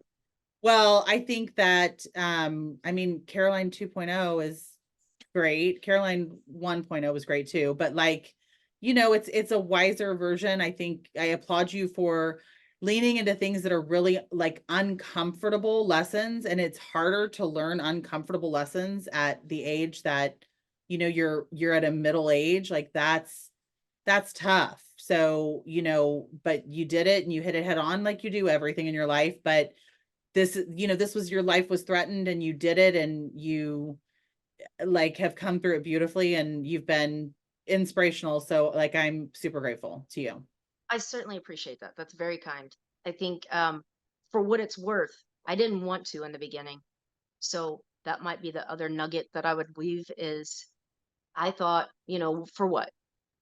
Well, I think that I mean Caroline 2.0 is great. Caroline 1.0 was great too, but like, it's a wiser version. I think I applaud you for leaning into things that are really like uncomfortable lessons, and it's harder to learn uncomfortable lessons at the age that you're at a middle age. Like that's tough. So, but you did it and you hit it head on like you do everything in your life, but this was your life was threatened and you did it and you like have come through it beautifully and you've been inspirational. So like I'm super grateful to you. I certainly appreciate that. That's very kind. I think for what it's worth, I didn't want to in the beginning. So that might be the other nugget that I would leave is I thought, for what?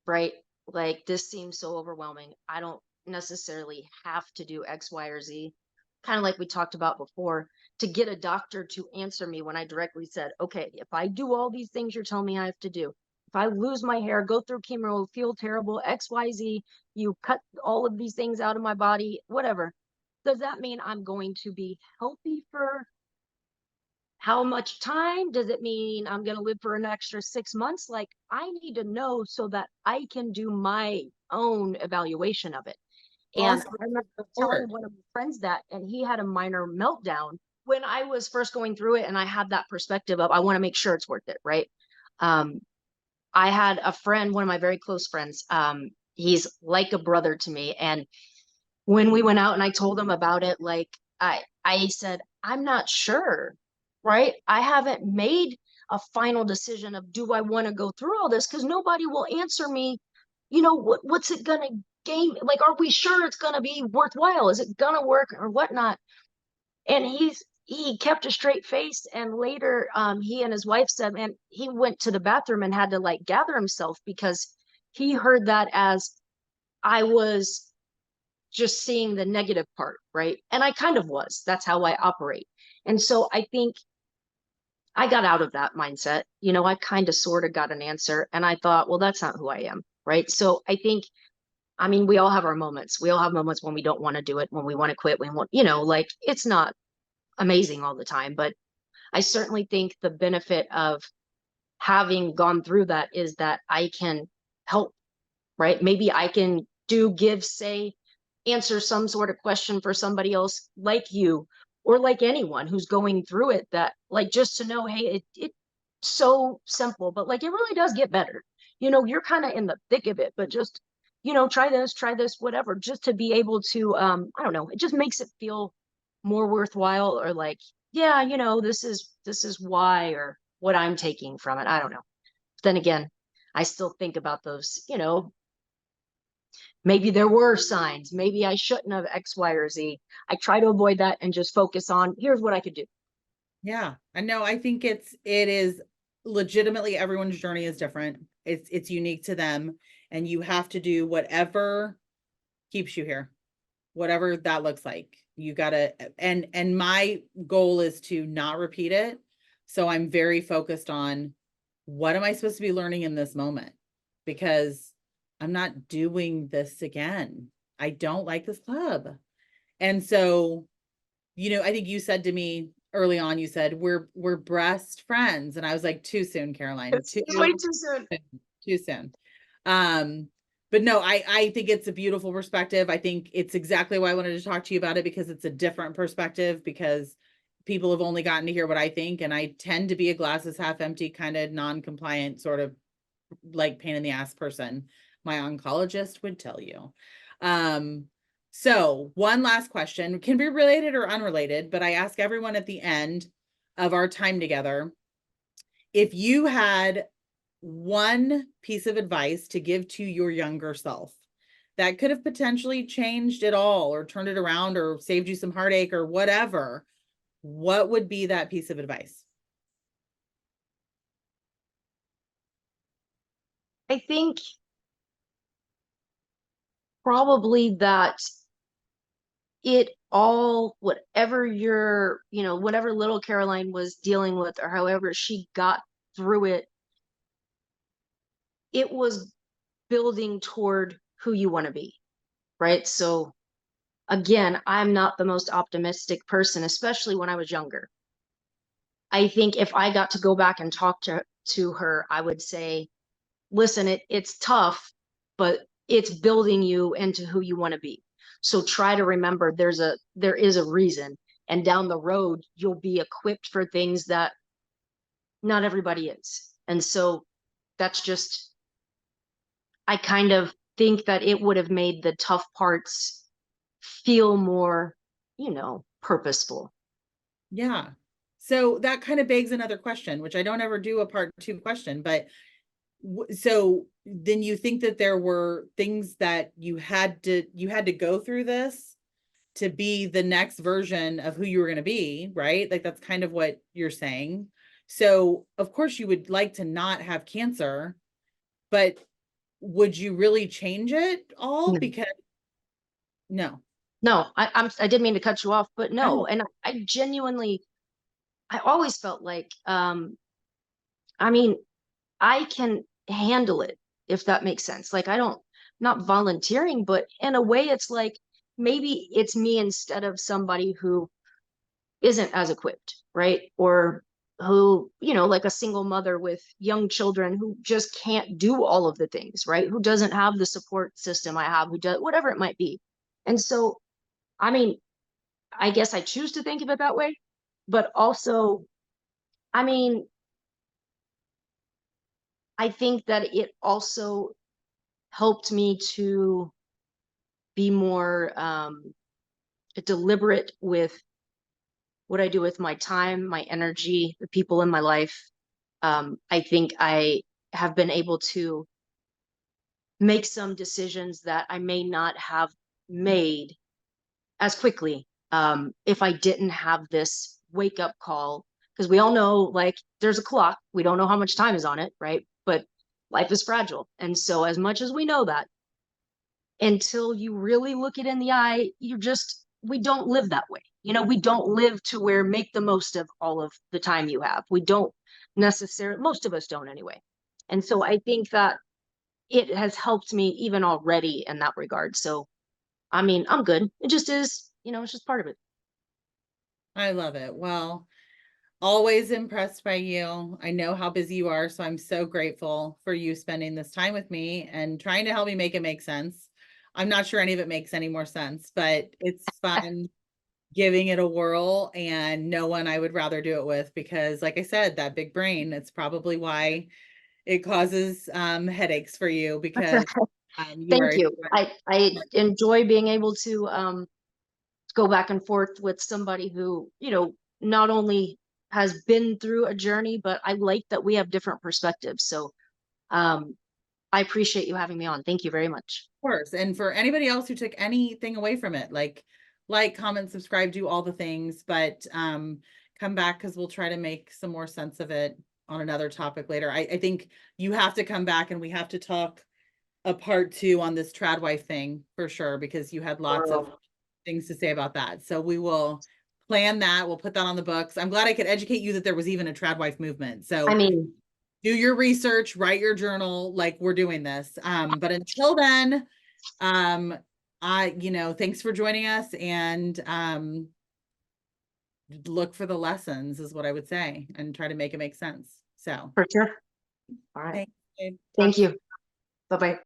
Right? Like this seems so overwhelming. I don't necessarily have to do X, Y, or Z. Kind of like we talked about before, to get a doctor to answer me when I directly said, okay, if I do all these things you're telling me I have to do, if I lose my hair, go through chemo, feel terrible, X, Y, Z, you cut all of these things out of my body, whatever. Does that mean I'm going to be healthy for how much time? Does it mean I'm going to live for an extra 6 months? Like, I need to know so that I can do my own evaluation of it. And Also I remember telling forward. one of my friends that, and he had a minor meltdown when I was first going through it. And I had that perspective of, I want to make sure it's worth it. Right. Um, I had a friend, one of my very close friends. He's like a brother to me. And when we went out and I told him about it, like I said, I'm not sure, right? I haven't made a final decision of do I want to go through all this because nobody will answer me, what's it gonna gain? Like, are we sure it's gonna be worthwhile? Is it gonna work or whatnot? And he kept a straight face. And later, he and his wife said, man, he went to the bathroom and had to like gather himself because he heard that as I was just seeing the negative part, right? And I kind of was. That's how I operate. And so I think I got out of that mindset. I kind of sort of got an answer and I thought, well, that's not who I am, right? So I think, I mean, we all have our moments. We all have moments when we don't want to do it, when we want to quit, when we want, like it's not amazing all the time, but I certainly think the benefit of having gone through that is that I can help, right? Maybe I can give, say, answer some sort of question for somebody else like you or like anyone who's going through it, that like just to know, hey, it's so simple, but like it really does get better. You're kind of in the thick of it, but just, try this, whatever, just to be able to, I don't know, it just makes it feel more worthwhile or like, yeah, this is why or what I'm taking from it. I don't know. But then again, I still think about those, maybe there were signs, maybe I shouldn't have X, Y, or Z. I try to avoid that and just focus on here's what I could do. Yeah, I know. I think it is legitimately everyone's journey is different. It's unique to them, and you have to do whatever keeps you here, whatever that looks like. You gotta, and my goal is to not repeat it. So I'm very focused on what am I supposed to be learning in this moment? Because I'm not doing this again. I don't like this club. And so, I think you said to me early on, you said we're best friends. And I was like, too soon, Caroline. It's way too soon. Too soon. Um, but no, I think it's a beautiful perspective. I think it's exactly why I wanted to talk to you about it, because it's a different perspective, because people have only gotten to hear what I think. And I tend to be a glasses half empty, kind of non-compliant, sort of like pain in the ass person. My oncologist would tell you. So one last question, can be related or unrelated, but I ask everyone at the end of our time together, if you had one piece of advice to give to your younger self that could have potentially changed it all or turned it around or saved you some heartache or whatever, what would be that piece of advice? I think probably that it all, whatever whatever little Caroline was dealing with, or however she got through it, it was building toward who you want to be, right? So again, I'm not the most optimistic person, especially when I was younger. I think if I got to go back and talk to her, I would say, listen, it's tough, but it's building you into who you want to be. So try to remember there is a reason, and down the road you'll be equipped for things that not everybody is. And so that's just, I kind of think that it would have made the tough parts feel more, purposeful. Yeah. So that kind of begs another question, which I don't ever do a part two question, but so then you think that there were things that you had to go through this to be the next version of who you were going to be, right? Like that's kind of what you're saying. So of course you would like to not have cancer, but would you really change it all? No, Because no. no, I didn't mean to cut you off, but no. No. And I genuinely, I always felt like, I mean, I can handle it, if that makes sense. Like, not volunteering, but in a way, it's like maybe it's me instead of somebody who isn't as equipped, right? Or who, like a single mother with young children who just can't do all of the things, right? Who doesn't have the support system I have, who does whatever it might be. And so, I mean, I guess I choose to think of it that way, but also, I mean, I think that it also helped me to be more deliberate with what I do with my time, my energy, the people in my life. I think I have been able to make some decisions that I may not have made as quickly if I didn't have this wake up call. Because we all know, like, there's a clock. We don't know how much time is on it, right? But life is fragile. And so, as much as we know that, until you really look it in the eye, we don't live that way. We don't live to where make the most of all of the time you have. We don't necessarily, most of us don't anyway. And so I think that it has helped me even already in that regard. So, I mean, I'm good. It just is, it's just part of it. I love it. Well, always impressed by you. I know how busy you are, so I'm so grateful for you spending this time with me and trying to help me make it make sense. I'm not sure any of it makes any more sense, but it's fun giving it a whirl, and no one I would rather do it with, because like I said, that big brain, it's probably why it causes headaches for you, because you Thank are you. I enjoy being able to go back and forth with somebody who, not only has been through a journey, but I like that we have different perspectives. So, um, I appreciate you having me on. Thank you very much. Of course. And for anybody else who took anything away from it, like, comment, subscribe, do all the things, but come back because we'll try to make some more sense of it on another topic later. I think you have to come back and we have to talk a part 2 on this trad wife thing for sure, because you had lots of things to say about that. So we will plan that. We'll put that on the books. I'm glad I could educate you that there was even a trad wife movement. So I mean, do your research, write your journal, like we're doing this. But until then, thanks for joining us, and look for the lessons is what I would say, and try to make it make sense. So for sure. All right. thank you. Thank you. Bye-bye.